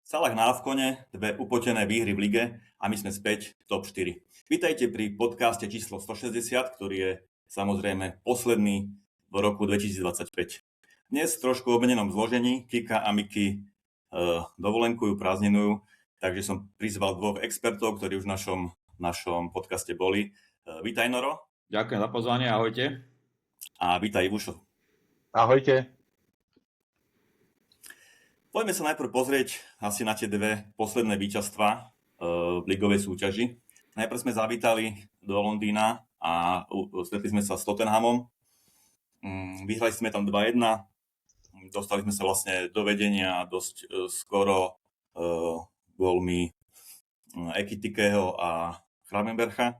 Salah na Avkone, dve upotené výhry v lige a my sme späť v top 4. Vítajte pri podcaste číslo 160, ktorý je samozrejme posledný v roku 2025. Dnes trošku v obmenenom zložení, Kika a Miki dovolenkujú, prázdninujú, takže som prizval dvoch expertov, ktorí už v našom podcaste boli. Vítaj Noro. Ďakujem za pozvanie, ahojte. A vítaj Ivušo. Ahojte. Poďme sa najprv pozrieť asi na tie dve posledné víťazstvá v ligovej súťaži. Najprv sme zavítali do Londýna a stretli sme sa s Tottenhamom. Vyhrali sme tam 2-1. Dostali sme sa vlastne do vedenia dosť skoro gólmi Ekitikeho a Gravenbercha.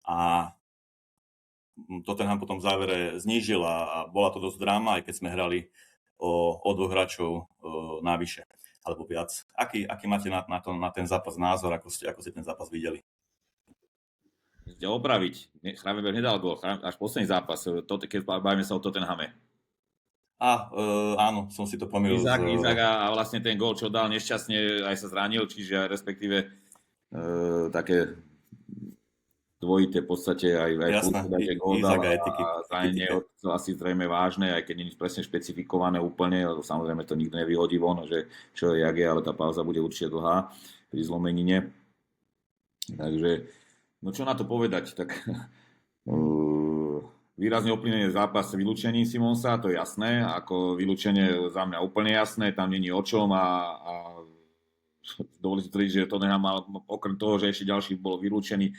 A Tottenham potom v závere znížil a bola to dosť dráma, aj keď sme hrali o dvoch hráčov navyše, alebo viac. Aký máte na ten zápas názor, ako ste ten zápas videli? Chcete opraviť. Gravenberch nedal gól, až posledný zápas, keď bavíme sa o Tottenhame. Áno, som si to pomýlil. Izák a vlastne ten gól, čo dal nešťastne, aj sa zranil, čiže respektíve také dvojité v podstate aj gól dal a zranenie asi zrejme vážne, aj keď nie je presne špecifikované úplne, lebo samozrejme to nikto nevyhodí von, že čo je, jak je, ale tá pauza bude určite dlhá pri zlomenine. Takže, no čo na to povedať, tak výrazne ovplyvnený zápas vylúčení Simonsa, to je jasné, ako vylúčenie za mňa úplne jasné, tam nie je o čom a dovolím si tvrdiť, že Tottenham mal, okrem toho, že ešte ďalší bol vylúčený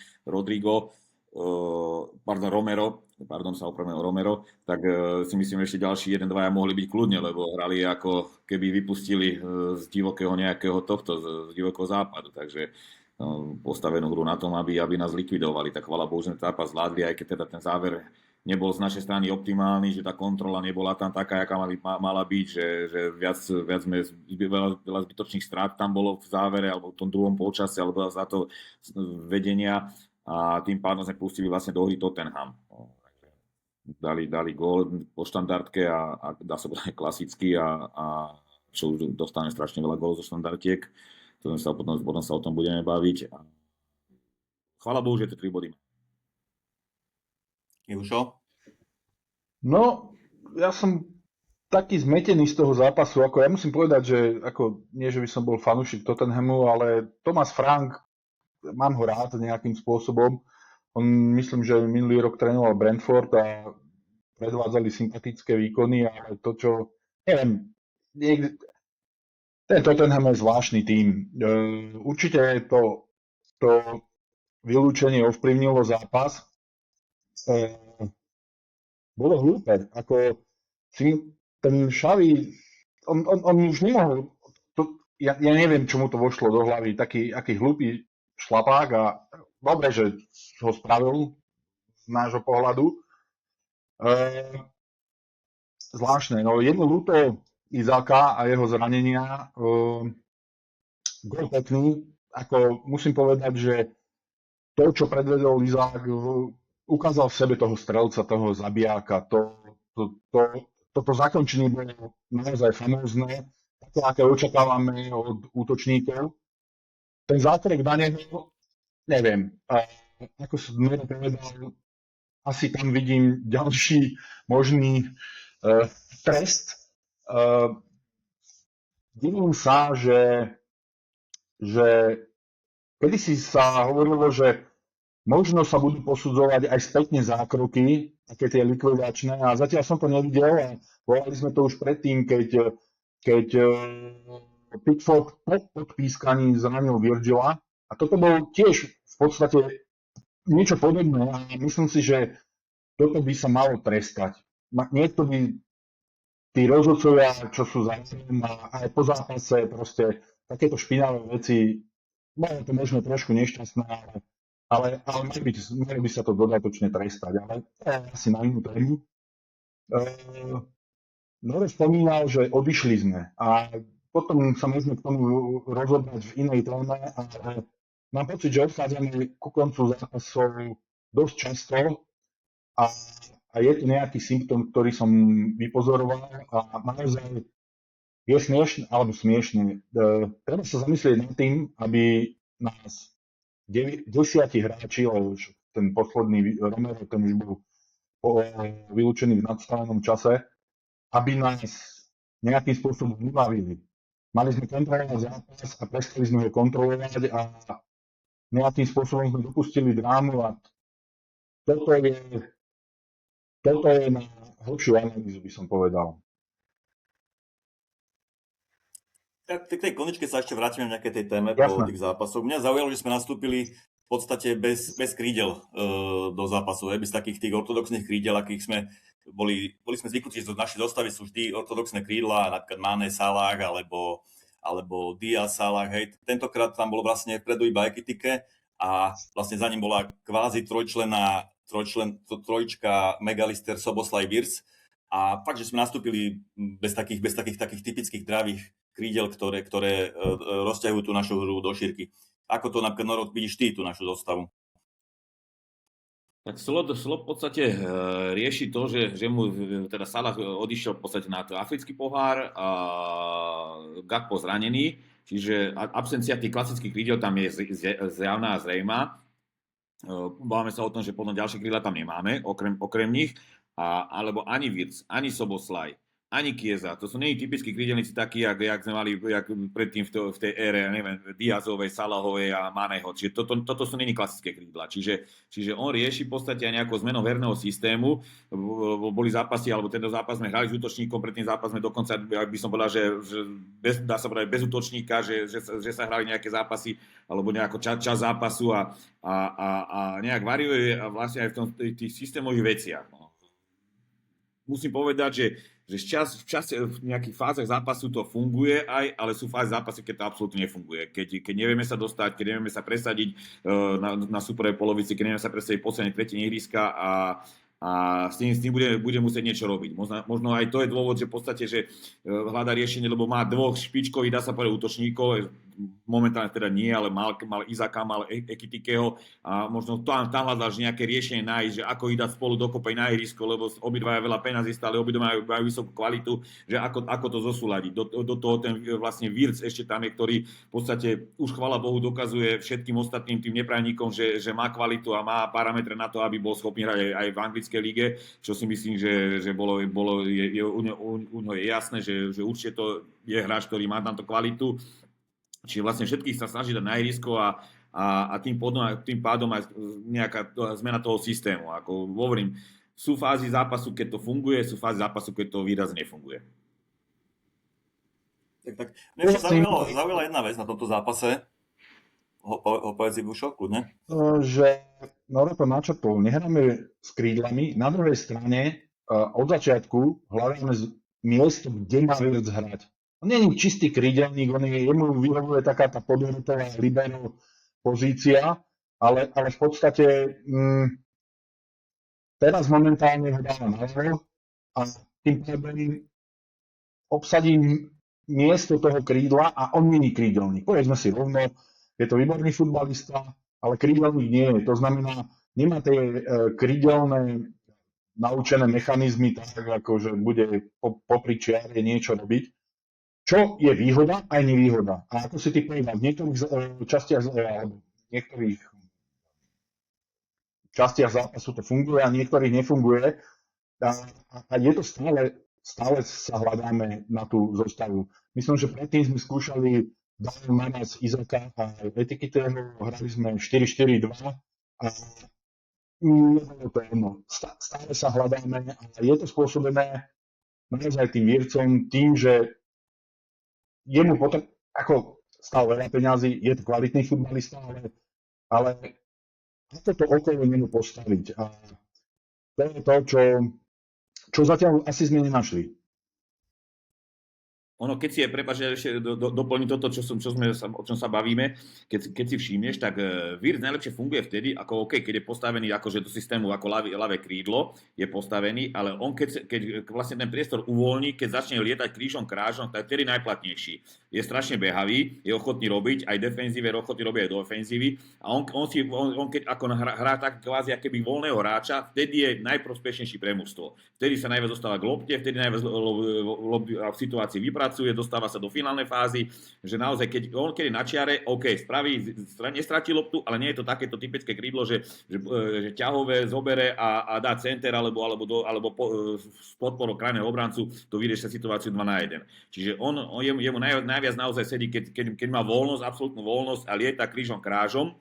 Romero, tak si myslím, že ešte ďalší 1-2 mohli byť kľudne, lebo hrali ako keby vypustili z divokého nejakého z divokého západu, takže postavenú hru na tom, aby nás likvidovali, tak chvála Bohu, že ten zápas zvládli, aj keď teda ten záver nebol z našej strany optimálny, že tá kontrola nebola tam taká, jaká mala byť, že viac sme veľa zbytočných strát tam bolo v závere, alebo v tom druhom polčase, alebo za to vedenia a tým pádom sme pustili vlastne do hry Tottenham. Dali gól po štandardke a dá sa povedať klasicky a čo už dostane strašne veľa gólov zo štandardiek, potom sa o tom budeme baviť. Chvála Bohu, že tie 3 body. Jušo? No, ja som taký zmetený z toho zápasu, ja musím povedať, že nie, že by som bol fanúšik Tottenhamu, ale Thomas Frank, mám ho rád nejakým spôsobom. Myslím, že minulý rok trénoval Brentford a predvádzali sympatické výkony, ale to, čo, neviem, ten Tottenham je zvláštny tím. Určite to vylúčenie ovplyvnilo zápas. Bolo hlúpe, ten Xavi, on už nemohol, ja neviem, čomu to vošlo do hlavy, aký hlúpy šlapák a dobre, že ho spravil z nášho pohľadu. Zvláštne, no jedno hlúpe Izáka a jeho zranenia, gól pekný, musím povedať, že to, čo predvedol Izák, ukázal v sebe toho strelca, toho zabijáka. Toto zakončenie bolo naozaj famózne, také, aké očakávame od útočníkov. Ten zákrek na neho, neviem, ako som povedal, asi tam vidím ďalší možný trest. Divím sa, že kedysi sa hovorilo, že možno sa budú posudzovať aj spätne zákroky, také tie likvidačné, a zatiaľ som to nevidel a volali sme to už predtým, keď Pickford po podpískaní zranil Virgila a toto bol tiež v podstate niečo podobné a myslím si, že toto by sa malo trestať. Niektorí tí rozhodcovia, čo sú za tým a aj po zápase, proste takéto špinavé veci, bolo to možno trošku nešťastné, ale mali by sa to dodatočne trestať, ale to je asi na inú tému. Nore spomínal, že odišli sme a potom sa môžeme k tomu rozobrať v inej téme, ale mám pocit, že odchádzame ku koncu zápasov dosť často a je to nejaký symptóm, ktorý som vypozoroval a naozaj je smiešne, alebo smiešne. Treba sa zamyslieť nad tým, aby nás 10 hráči, lebo už ten posledný Romero, ten už bol vylúčený v nadstavenom čase, aby nás nejakým spôsobom vybavili. Mali sme kontrolovať zápas a prestali sme ho kontrolovať a nejakým spôsobom sme dopustili drámu a toto je na hlbšiu analýzu, by som povedal. Tak k tej konečke sa ešte vrátime v nejakej tej téme po Jasné. tých zápasoch. Mňa zaujalo, že sme nastúpili v podstate bez krídel do zápasu, bez takých tých ortodoxných krídel, akých sme boli sme zvyknutí, že do našej zostavy sú vždy ortodoxné krídla, napríklad Mane, Salah alebo Diaz, Salah, hej. Tentokrát tam bolo vlastne vpredu iba Ekitike a vlastne za ním bola kvázi trojčka Megalister, Soboslaj, Wirtz. A fakt, že sme nastúpili bez takých typických dravých krídel, ktoré rozťahujú tú našu hru do šírky. Ako to napríklad, Noro, vidíš ty, tú našu zostavu? Tak Slot v podstate rieši to, že mu teda Salah odišiel v podstate na to africký pohár a Gakpo zranený, čiže absencia tých klasických krídel tam je zjavná a zrejmá. Bávame sa o tom, že potom ďalšie krídla tam nemáme, okrem nich, alebo ani Wirtz, ani Soboslaj, ani Chiesa. To sú nie typickí krídelníci takí, jak sme mali predtým v tej ére, neviem, Diazovej, Salahovej a Maneho. Čiže toto sú nie klasické krídla. Čiže on rieši v podstate aj nejakú zmenu herného systému. Boli zápasy, alebo tento zápas sme hrali s útočníkom, pred tým zápas sme dokonca, ak by som povedal, že dá sa povedať bez útočníka, že sa hrali nejaké zápasy, alebo nejako čas zápasu a nejak variuje vlastne aj v tých systémových veciach. No. Musím povedať, že v nejakých fázach zápasu to funguje aj, ale sú fázy zápasu, keď to absolútne nefunguje. Keď nevieme sa dostať, keď nevieme sa presadiť na superovej polovici, keď nevieme sa presadiť v poslednej tretine ihriska a s tým bude musieť niečo robiť. Možno aj to je dôvod, že v podstate, že hľadá riešenie, lebo má dvoch špičkových, dá sa povedať, útočníkov, momentálne teda nie, ale mal Izaka, mal Ekitikeho a možno tam hľadá nejaké riešenie nájsť, že ako ich dať spolu dokopy na ihrisko, lebo obidvaja veľa peňazí stále, obidvaja majú vysokú kvalitu, že ako to zosúľadiť. Do toho ten vlastne Wirtz ešte tam je, ktorý v podstate už chvála Bohu dokazuje všetkým ostatným tým neprajníkom, že má kvalitu a má parametre na to, aby bol schopný hrať aj v anglickej lige, čo si myslím, že u ňoho je jasné, že určite to je hráč, ktorý má tamto kvalitu. Čiže vlastne všetkých sa snaží dať na ihrisko a tým pádom aj nejaká zmena toho systému. Ako hovorím, sú fázy zápasu, keď to funguje, sú fázy zápasu, keď to výrazne nefunguje. Tak. Mňa ešte zaujala jedna vec na tomto zápase. Povedz Ivušo, kľudne. Že Noro to načrtol, nehráme s krídlami, na druhej strane od začiatku hľadáme miesto, kde má Wirtz hrať. On nie je čistý krídelník, jemu vyhovuje taká tá podhrotová libero pozícia, ale v podstate teraz momentálne ho dáva na ľavo a tým pádom obsadím miesto toho krídla a on nie je krídelník. Povedzme si rovno, je to výborný futbalista, ale krídelník nie je. To znamená, nemá tie krídelné naučené mechanizmy tak, ako že bude popri čiare niečo robiť. Čo je výhoda aj nevýhoda. A ako si ty povedal, v niektorých častiach zápasu to funguje a niektorých nefunguje. A je to stále sa hľadáme na tú zostavu. Myslím, že predtým sme skúšali Daniel Manas, Izaka a Ekitikeho, hrali sme 4-4-2 a nebolo to jedno. Stále sa hľadáme a je to spôsobené naozaj tým Wirtzom, tým, že jemu potom, ako stal veľa peňazí, je to kvalitný futbalista, ale ako to okolo nemu postaviť. A to je to, čo zatiaľ asi sme nenašli. Ono, keď si je, prepáč, že ešte doplním toto, o čom sa bavíme, keď si všimneš, tak Wirtz najlepšie funguje vtedy, ako keď je postavený akože do systému ako ľavé krídlo, je postavený, ale on keď vlastne ten priestor uvoľní, keď začne lietať krížom krážom, tak je vtedy najplatnejší. Je strašne behavý, je ochotný robiť aj defenzíve, je ochotný robiť aj do ofenzívy a on keď ako hrá tak kvázi akéby voľného hráča, vtedy je najprospešnejší pre mužstvo. Vtedy sa najviac dostáva k lopte, vtedy najviac v situácii vypracuje zapracuje, dostáva sa do finálnej fázy, že naozaj, keď je na čiare, OK, nestratí loptu, ale nie je to takéto typické krídlo, že ťahové zobere a dá center alebo s podporou krajného obrancu to vyrieši situáciu 2-1. Čiže jemu najviac naozaj sedí, keď má voľnosť, absolútnu voľnosť a lieta krížom krážom.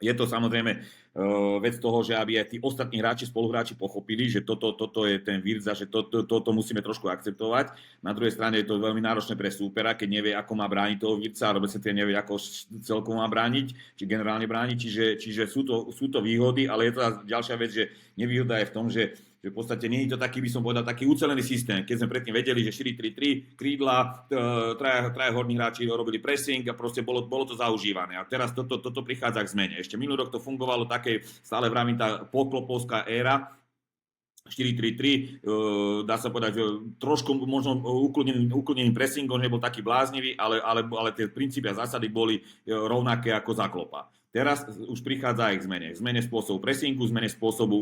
Je to samozrejme vec toho, že aby aj tí ostatní hráči, spoluhráči pochopili, že toto je ten Virza, že toto musíme trošku akceptovať. Na druhej strane je to veľmi náročné pre súpera, keď nevie, ako má brániť toho Virza, alebo sa nevie, ako celkovo má brániť, či generálne brániť. Čiže sú to výhody, ale je to ďalšia vec, že nevýhoda je v tom, že v podstate nie je to taký, by som povedal, taký ucelený systém. Keď sme predtým vedeli, že 4-3-3, krídla, traja horní hráči robili pressing a proste bolo to zaužívané. A teraz toto prichádza k zmene. Ešte minulý rok to fungovalo také, stále vravím, tá poklopovská éra, 4-3-3, dá sa povedať, trošku možno ukludneným pressingom, nebol taký bláznivý, ale tie princípy a zásady boli rovnaké ako za Kloppa. Teraz už prichádza aj k zmene spôsobu pressingu, zmene spôsobu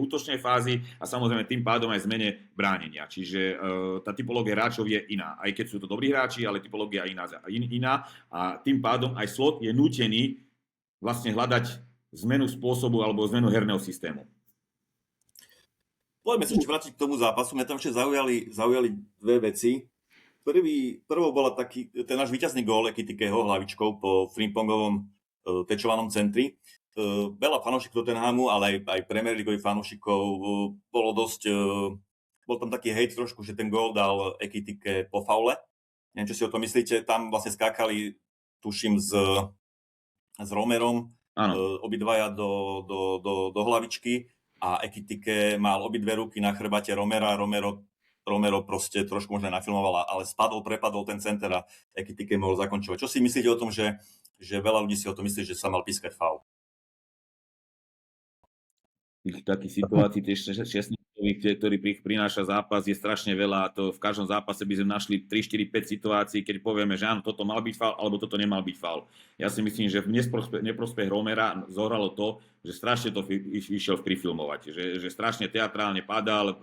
útočnej fázy a samozrejme tým pádom aj zmene bránenia. Čiže tá typológia hráčov je iná. Aj keď sú to dobrí hráči, ale typológia je iná a tým pádom aj Slot je nútený vlastne hľadať zmenu spôsobu alebo zmenu herného systému. Poďme sa ešte vrátiť k tomu zápasu. Mňa tam ešte zaujali dve veci. Prvou bola ten náš víťazný gól Ekitikeho hlavičkou po Frimpongovom tečovanom centri. Veľa fanúšikov Tottenhamu, ale aj Premier Leagueových fanúšikov bolo dosť... Bol tam taký hejt trošku, že ten gól dal Ekitike po faule. Neviem, čo si o tom myslíte. Tam vlastne skákali, tuším, s Romerom, obidvaja do hlavičky a Ekitike mal obidve ruky na chrbate Romera. Romero proste trošku možno nafilmoval, ale prepadol ten center a Ekitike mohol zakončovať. Čo si myslíte o tom, že veľa ľudí si o tom myslí, že sa mal pískať faul? Takých situácií, tiež ktorý prináša zápas, je strašne veľa. To v každom zápase by sme našli 3, 4, 5 situácií, keď povieme, že áno, toto mal byť faul, alebo toto nemal byť faul. Ja si myslím, že v neprospech Romera zohralo to, že strašne to išiel prifilmovať, že strašne teatrálne padal,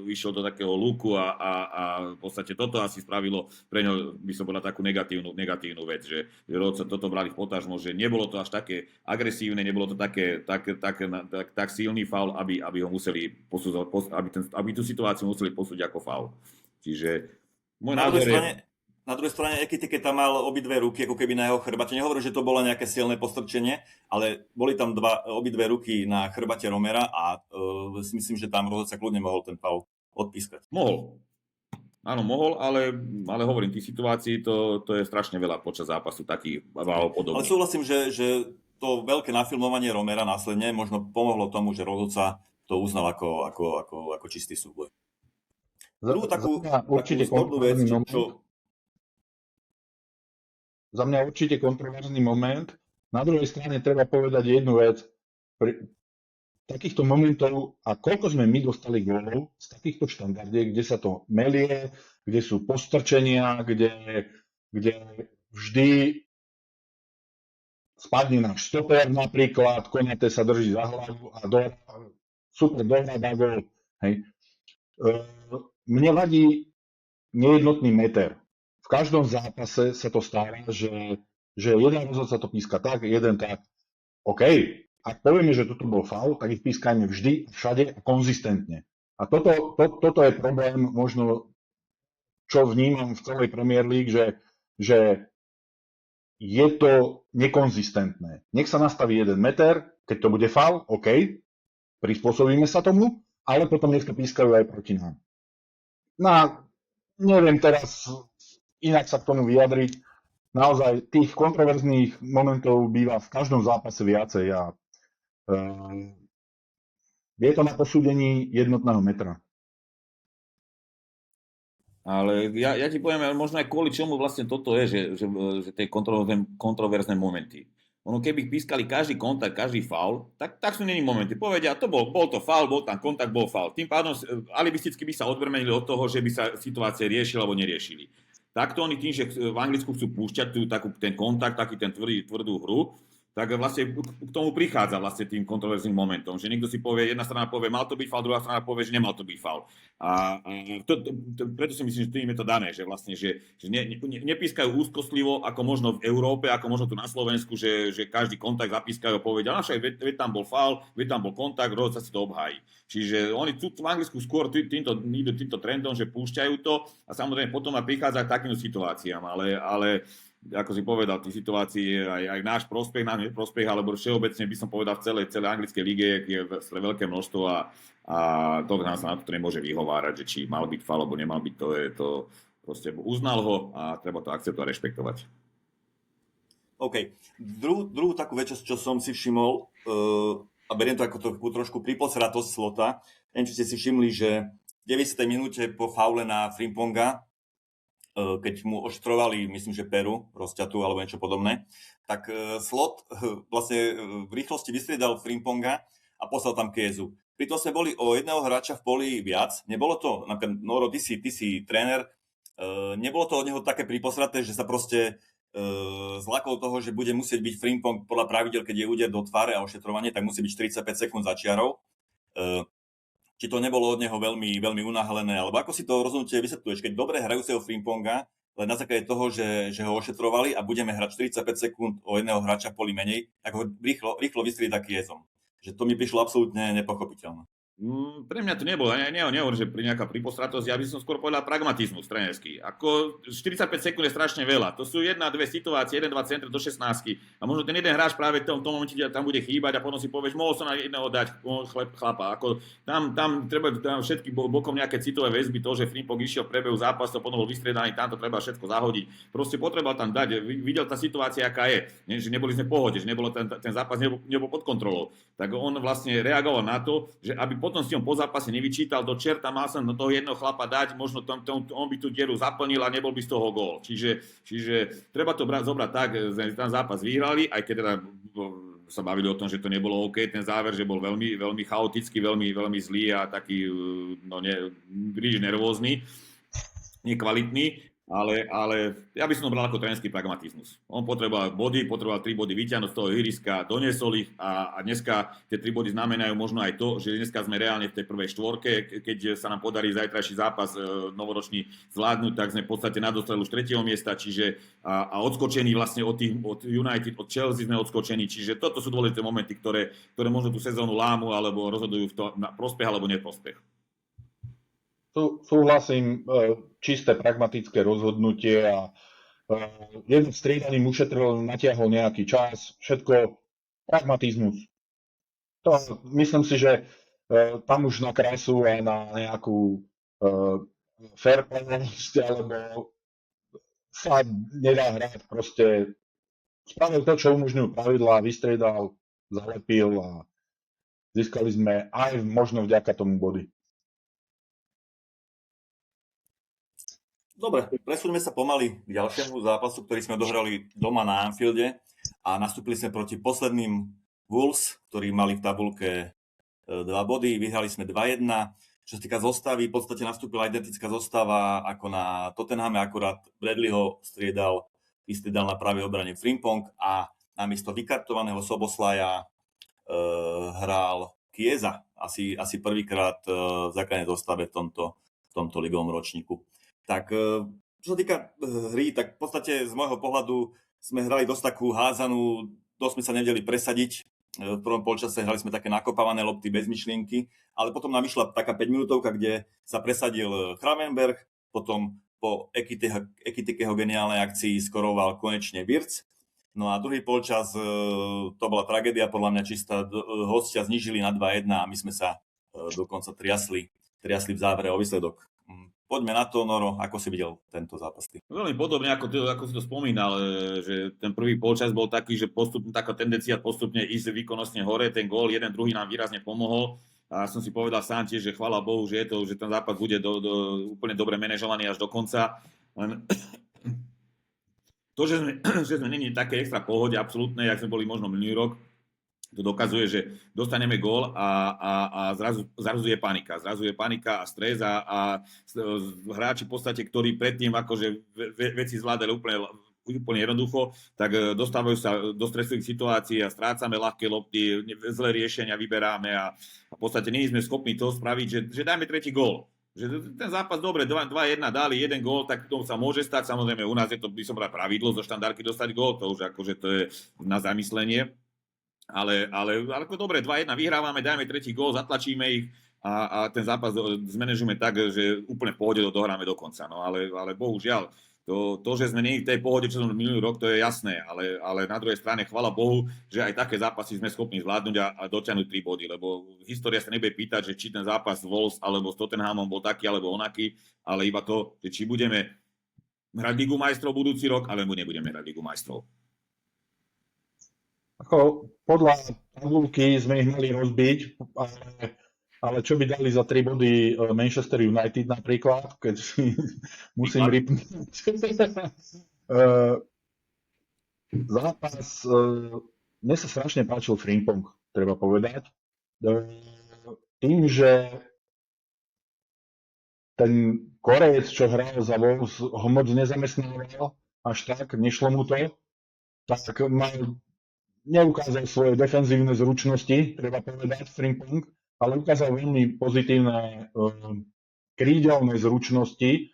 išiel do takého luku a v podstate toto asi spravilo pre ňo, by som povedal, takú negatívnu vec, že rodca toto brali v potaz, že nebolo to až také agresívne, nebolo to tak silný faul, aby ho museli posudzovať, aby tú situáciu museli posúdiť ako faul. Čiže môj názor je... Na druhej strane Ekitike tam mal obidve ruky, ako keby na jeho chrbate. Nehovorím, že to bolo nejaké silné postrčenie, ale boli tam obidve ruky na chrbate Romera a si myslím, že tam rozhodca kľudne mohol ten faul odpískať. Mohol. Áno, mohol, ale hovorím, tých situácií to je strašne veľa počas zápasu takých podobných. Ale súhlasím, že to veľké nafilmovanie Romera následne možno pomohlo tomu, že rozhodca to uznal ako čistý súboj. Druhú takú sportnú vec, Za mňa určite kontroverzný moment. Na druhej strane treba povedať jednu vec. Pri takýchto momentov, a koľko sme my dostali gólov z takýchto štandardiek, kde sa to melie, kde sú postrčenia, kde vždy spadne náš stoper napríklad, Konate sa drží za hlavu a super dohľadá gól. Mne vadí nejednotný meter. V každom zápase sa to stáva, že jeden rozhodca to píska tak, jeden tak. OK, ak povieme, že toto bol faul, tak ich pískajme vždy, všade a konzistentne. A toto je problém, možno, čo vnímam v celej Premier League, že je to nekonzistentné. Nech sa nastaví 1 meter, keď to bude faul, OK, prispôsobíme sa tomu, ale potom nech to pískajú aj proti nám. No, neviem teraz inak sa k tomu vyjadriť. Naozaj tých kontroverzných momentov býva v každom zápase viacej a je to na posúdení jednotného metra. Ale ja ti poviem, možno aj kvôli čomu vlastne toto je, že tie kontroverzné momenty. Ono keby pískali každý kontakt, každý faul, tak sú není momenty. Povedia, bol to faul, bol tam kontakt, bol faul. Tým pádom alibisticky by sa odbrmenili od toho, že by sa situácie riešili alebo neriešili. Takto oni tým, že v Anglicku chcú púšťať ten kontakt, taký ten tvrdú hru, tak vlastne k tomu prichádza vlastne tým kontroverzným momentom, že niekto si povie, jedna strana povie, mal to byť faul, druhá strana povie, že nemal to byť faul. A preto si myslím, že tým je to dané, že vlastne, že nepískajú úzkostlivo, ako možno v Európe, ako možno tu na Slovensku, že každý kontakt zapískajú a povedia, však veď tam bol faul, veď tam bol kontakt, rozhodca si to obhájí. Čiže oni tu v Anglicku skôr idú týmto trendom, že púšťajú to a samozrejme potom prichádza k takým situáciám, ale ako si povedal, tých situácií aj náš prospech, náš neprospech, alebo všeobecne by som povedal v celej anglickej lige je veľké množstvo a to nám sa na to nemôže vyhovárať, že či mal byť faul, alebo nemal byť, to proste uznal ho a treba to akceptovať a rešpektovať. OK. Druhú takú vec, čo som si všimol, a beriem to ako trošku priposratosť Slota, neviem, či ste si všimli, že v 90. minúte po faule na Frimponga, keď mu oštrovali, myslím, že peru, rozťatú alebo niečo podobné, tak Slot vlastne v rýchlosti vystriedal Frimponga a poslal tam Kiezu. Pritom sme boli o jedného hráča v poli viac. Nebolo to, napríklad, Noro, ty si tréner, nebolo to od neho také priposraté, že sa proste zlakol toho, že bude musieť byť Frimpong podľa pravidel, keď je úder do tváre a ošetrovanie, tak musí byť 45 sekúnd za čiarou. Či to nebolo od neho veľmi, veľmi unáhlené, alebo ako si to rozhodnutie vysvetľuješ, keď dobre hrajúceho Frimponga, len na základe toho, že ho ošetrovali a budeme hrať 45 sekúnd o jedného hráča v poli menej, tak ho rýchlo vystrieda Kiezom. Že to mi prišlo absolútne nepochopiteľné. Pre mňa to nebolo, nehovorím, že pri nejaká pripostratosť, ja by som skôr povedal pragmatizmus trénerský. Ako 45 sekúnd je strašne veľa, to sú 1-2 situácie, 1-2 centre do 16 a možno ten jeden hráč práve v tom momente tam bude chýbať a potom si povieš, mohol som na jedného dať chlapa. Ako tam treba všetky bokom nejaké citové väzby, to, že Frimpong išiel v priebehu zápasu, potom bol vystriedaný, tam to treba všetko zahodiť. Proste potreboval tam dať, videl tá situácia, aká je, že neboli sme v pohode, že nebolo ten zápas nebol pod kontrolou. Tak on vlastne reagoval na to, že aby potom si on po zápase nevyčítal, do čerta mal som do toho jedného chlapa dať, možno on by tú dieru zaplnil a nebol by z toho gól. Čiže treba to zobrať tak, že ten zápas vyhrali, aj keď teda sa bavili o tom, že to nebolo OK, ten záver, že bol veľmi, veľmi chaotický, veľmi, veľmi zlý a taký príliš nervózny, nekvalitný. Ale ja by som to bral ako trénerský pragmatizmus. On potreboval 3 body vyťahnuť z toho ihriska, doniesol ich a dneska tie 3 body znamenajú možno aj to, že dneska sme reálne v tej prvej štvorke, keď sa nám podarí zajtrajší zápas novoročný zvládnuť, tak sme v podstate nadostreli už 3. miesta, čiže a odskočení vlastne od United, od Chelsea sme odskočení, čiže toto sú dôležité momenty, ktoré možno tú sezónu lámu alebo rozhodujú na prospech alebo neprospech. Súhlasím, čisté pragmatické rozhodnutie a jeden striedaním ušetril, natiahol nejaký čas, všetko pragmatizmus. To, myslím si, že tam už na krásu a na nejakú fair play alebo sa nedá hrať, proste spravil to, čo umožňujú pravidlá, vystriedal, zalepil a získali sme aj možno vďaka tomu body. Dobre, presúďme sa pomaly k ďalšiemu zápasu, ktorý sme dohrali doma na Anfielde a nastúpili sme proti posledným Wolves, ktorí mali v tabulke 2 body, vyhrali sme 2-1. Čo sa týka zostavy, v podstate nastúpila identická zostava ako na Tottenhame, akurát Bradleyho vystriedal na pravej obrane Frimpong a namiesto vykartovaného Soboslaja hral Chiesa, asi prvýkrát v základnej zostave v tomto ligovom ročníku. Tak čo sa týka hry, tak v podstate z môjho pohľadu sme hrali dosť takú házanú, dosť sme sa nevedeli presadiť. V prvom polčase hrali sme také nakopávané lopty bez myšlienky, ale potom nám išla taká 5-minútovka, kde sa presadil Gravenberch, potom po Ekitikeho geniálnej akcii skoroval konečne Wirtz. No a druhý polčas, to bola tragédia, podľa mňa čistá, hostia znížili na 2-1 a my sme sa dokonca triasli v závere o výsledok. Poďme na to, Noro, ako si videl tento zápas? Veľmi podobne, ako si to spomínal, že ten prvý polčas bol taký, že taká tendencia postupne ísť výkonnostne hore, ten gól, jeden, druhý nám výrazne pomohol a som si povedal sám tiež, že chvála Bohu, že ten zápas bude úplne dobre manažovaný až do konca. Len to, že sme není také extra pohode absolútne, jak sme boli možno minulý rok, to dokazuje, že dostaneme gól a zrazu je panika. Zrazu je panika a stres a hráči v podstate, ktorí predtým akože veci zvládali úplne úplne jednoducho, tak dostávajú sa do stresových situácií a strácame ľahké lopty, zlé riešenia vyberáme a v podstate nie sme schopní to spraviť, že dajme tretí gól. Že ten zápas, dobre, 2-1 dali, jeden gól, tak to sa môže stať. Samozrejme, u nás je to, by som povedal, pravidlo zo štandardky dostať gól, to už akože to je na zamyslenie. Ale ako dobre, 2-1 vyhrávame, dajme tretí gól, zatlačíme ich a ten zápas zmanéžujeme tak, že úplne v pohode to dohráme do konca. No ale bohužiaľ, to, že sme nie v tej pohode, čo sme minulý rok, to je jasné, ale na druhej strane, chvala Bohu, že aj také zápasy sme schopní zvládnuť a dotiahnuť 3 body, lebo história sa nebude pýtať, že či ten zápas s Wolves alebo s Tottenhamom bol taký alebo onaký, ale iba to, že či budeme hrať Ligu majstrov budúci rok, alebo nebudeme hrať Ligu majstrov. Ako podľa tabulky sme ich mali rozbiť, ale čo by dali za 3 body Manchester United napríklad, keď si musím ripnúť. Zápas, mne sa strašne páčil Frimpong, treba povedať. Tým, že ten Korejec, čo hral za Wolves, ho moc nezamestnával, až tak, nešlo mu to, tak neukázal svoje defenzívne zručnosti, treba povedať, Frimpong, ale ukázal veľmi pozitívne krídelné zručnosti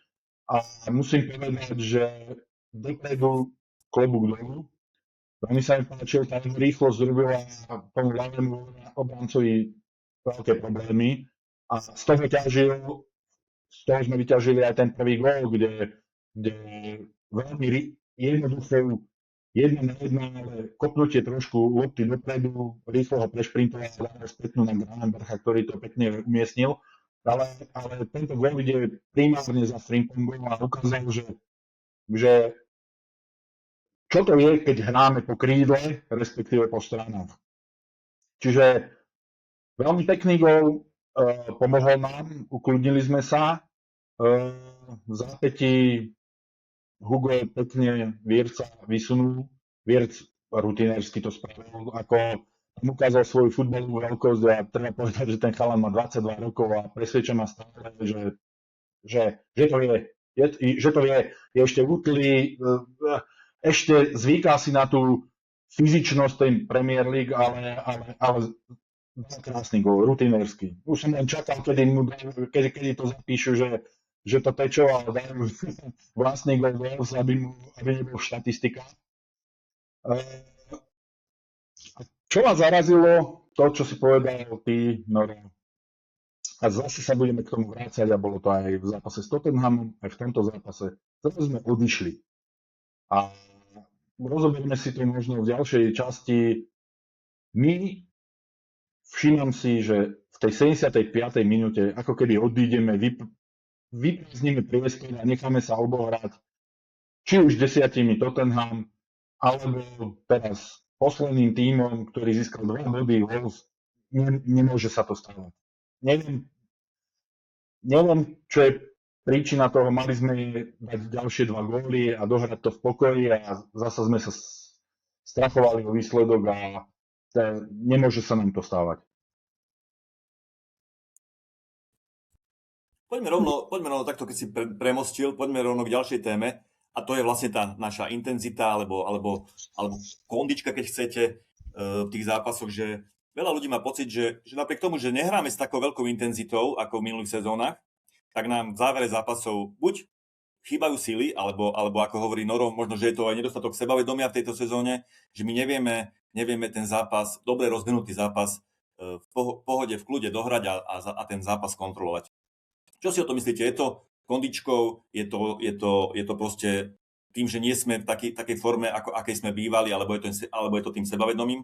a musím povedať, že dopredu klobúk dolu. Veľmi sa mi páčil, tá rýchlosť robila tomu ľavému obrancovi veľké problémy a z toho sme vyťažili aj ten prvý gól, kde veľmi jednoduchou 1-1, ale kopnutie trošku lopty dopredu, rýchlo ho prešprintoval a dal spätnú na Gravenbercha, ktorý to pekne umiestnil. Ale tento gól ide primárne za Frimpongom a ukázal, že čo to je, keď hráme po krídle, respektíve po stranách. Čiže veľmi pekný gól, pomohol nám, ukludnili sme sa. V zápätí Hugo pekne Wirtza vysunul, Wirtz rutinérsky to spravil, ako tam ukázal svoju futbalovú veľkosť a treba povedať, že ten chalan má 22 rokov a presvedča ma stále, že to je ešte útlý, ešte zvyká si na tú fyzičnosť tej Premier League, ale krásny gól, rutinérsky. Už som len čakal, kedy to zapíšu, že to pečoval, dajú vlastný gól, aby nebol štatistika. Čo ma zarazilo, to, čo si povedal ty, Noro, a zase sa budeme k tomu vrácať, a bolo to aj v zápase s Tottenhamom, aj v tomto zápase, zase sme odišli. A rozoberieme si to možno v ďalšej časti. Všímam si, že v tej 75. minúte, ako keby odídeme, vyprázdnime priestor a necháme sa obohrať či už 10 Tottenham, alebo teraz posledným tímom, ktorý získal 2 body, Wolves, nemôže sa to stávať. Neviem, čo je príčina toho, mali sme dať ďalšie 2 góly a dohrať to v pokoji a zasa sme sa strachovali o výsledok a nemôže sa nám to stávať. Poďme rovno takto, keď si premostil, poďme rovno k ďalšej téme a to je vlastne tá naša intenzita alebo kondička, keď chcete, v tých zápasoch, že veľa ľudí má pocit, že napriek tomu, že nehráme s takou veľkou intenzitou ako v minulých sezónach, tak nám v závere zápasov buď chýbajú síly, alebo ako hovorí Noro, možno, že je to aj nedostatok sebavedomia v tejto sezóne, že my nevieme ten zápas, dobre rozvinutý zápas v pohode, v kľude dohrať a ten zápas kontrolovať. Čo si o to myslíte? Je to kondičkou? Je to proste tým, že nie sme v takej forme, ako akej sme bývali, alebo je to tým sebavedomím?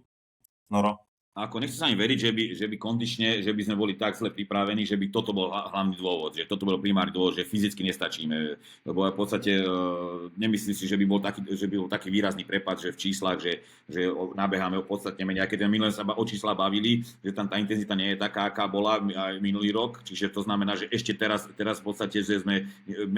Noro? Ako nechcem sa ani veriť, že by kondične, že by sme boli tak zle pripravení, že by toto bol hlavný dôvod, že toto bol primárny dôvod, že fyzicky nestačíme, lebo v podstate nemyslím si, že by bol taký výrazný prepad, že v číslach, že nabeháme podstatne menej, keď minulé sa o čísla bavili, že tam tá intenzita nie je taká, aká bola aj minulý rok, čiže to znamená, že ešte teraz v podstate, že sme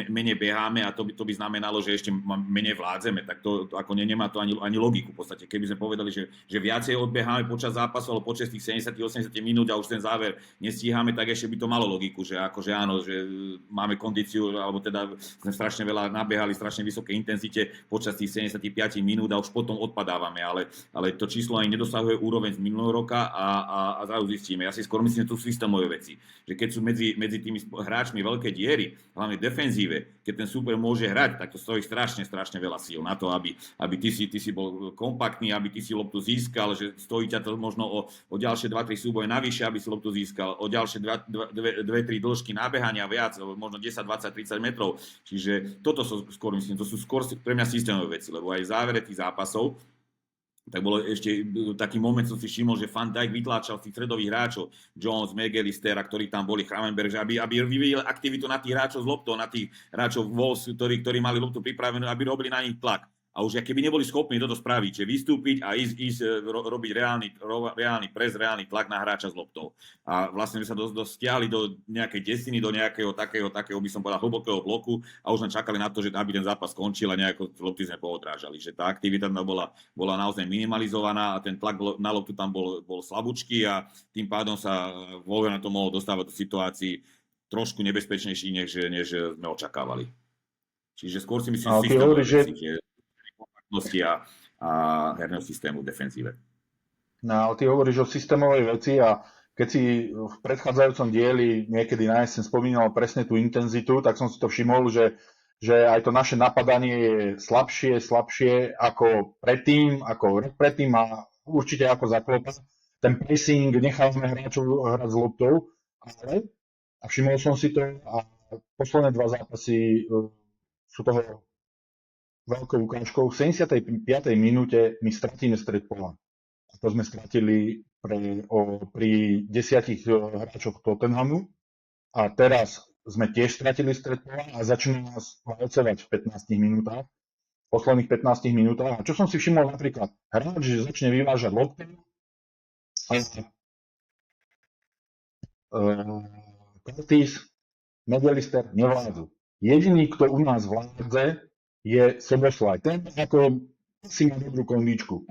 menej beháme a to by znamenalo, že ešte menej vládzeme, tak to ako nemá to ani logiku v podstate, keby sme povedali, že viacej odbeháme počas zápasu, zápasu, ale počas tých 70-80 minút a už ten záver nestíhame, tak ešte by to malo logiku, že akože áno, že máme kondíciu, alebo teda sme strašne veľa nabiehali, strašne vysoké intenzite počas tých 75 minút a už potom odpadávame, ale to číslo ani nedosahuje úroveň z minulého roka a zrazu zistíme. Ja si skôr myslím, že to sú systémové veci, že keď sú medzi tými hráčmi veľké diery, hlavne v defenzíve, keď ten súper môže hrať, tak to stojí strašne veľa síl na to, aby ty si bol kompaktný, aby ty si loptu získal, že stojí ťa to možno o ďalšie 2-3 súboje navyše, aby si loptu získal, o ďalšie 2-3 dĺžky nábehania viac, možno 10, 20, 30 metrov. Čiže toto sú skôr, myslím, to sú skôr pre mňa systémové veci, lebo aj v závere tých zápasov tak bolo ešte taký moment, som si všimol, že Van Dijk vytláčal z tých stredových hráčov, Jones, McAllister, ktorí tam boli, Gravenberch, aby vyvíjali aktivitu na tých hráčov z loptou, na tých hráčov Wolves, ktorí mali loptu pripravenú, aby robili na nich tlak. A už keby neboli schopní toto spraviť, že vystúpiť a ísť robiť reálny pres, reálny tlak na hráča s loptou. A vlastne sme sa stiahli do nejakej desiny, do nejakého takého, by som povedal, hlbokého bloku a už len čakali na to, že aby ten zápas skončil a nejako lopty sme poodrážali. Že tá aktivita bola naozaj minimalizovaná a ten tlak na loptu tam bol slabúčky a tým pádom sa Wolverhampton mohol dostávať do situácií trošku nebezpečnejší, než sme očakávali. Čiže skôr si myslím, že a herného systému v defenzíve. No, ty hovoríš o systémovej veci a keď si v predchádzajúcom dieli niekedy na jeseň spomínal presne tú intenzitu, tak som si to všimol, že aj to naše napadanie je slabšie ako rok predtým a určite ako za Kloppa. Ten pressing nechávame hráčov hrať s loptou, ale a všimol som si to a posledné 2 zápasy sú toho veľkou ukážkou. V 75. minúte my stratíme stred pola. A to sme stratili pri 10 hráčoch Tottenhamu. A teraz sme tiež stratili stred pola a začína nás valcovať v 15 minútach. V posledných 15 minútach. A čo som si všimol napríklad? Hráč, že začne vyvážať loptu a Curtis, McAllister nevládzu. Jediný, kto u nás vládze, je Soboslaj. Ten ako si má dobrú kondičku.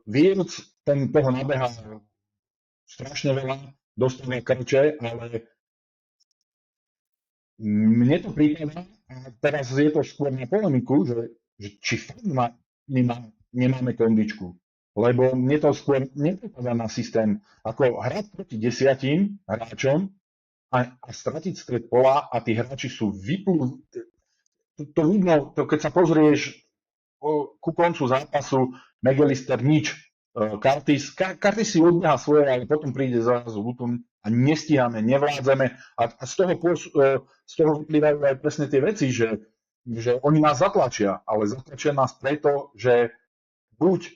Wirtz, ten toho nabeha strašne veľa, dostane krče, ale mne to prípada, a teraz je to skôr na polemiku, že či fakt nemáme kondičku. Lebo mne to skôr nepripadá na systém, ako hrať proti 10 hráčom a stratiť stred pola a tí hráči sú to vidno, keď sa pozrieš ku koncu zápasu, McAllister nič, Curtis si odňaha svoje, ale potom príde zrazu Luton a nestíhame, nevládzeme a z toho vyplývajú aj presne tie veci, že oni nás zatlačia, ale zatlačia nás preto, že buď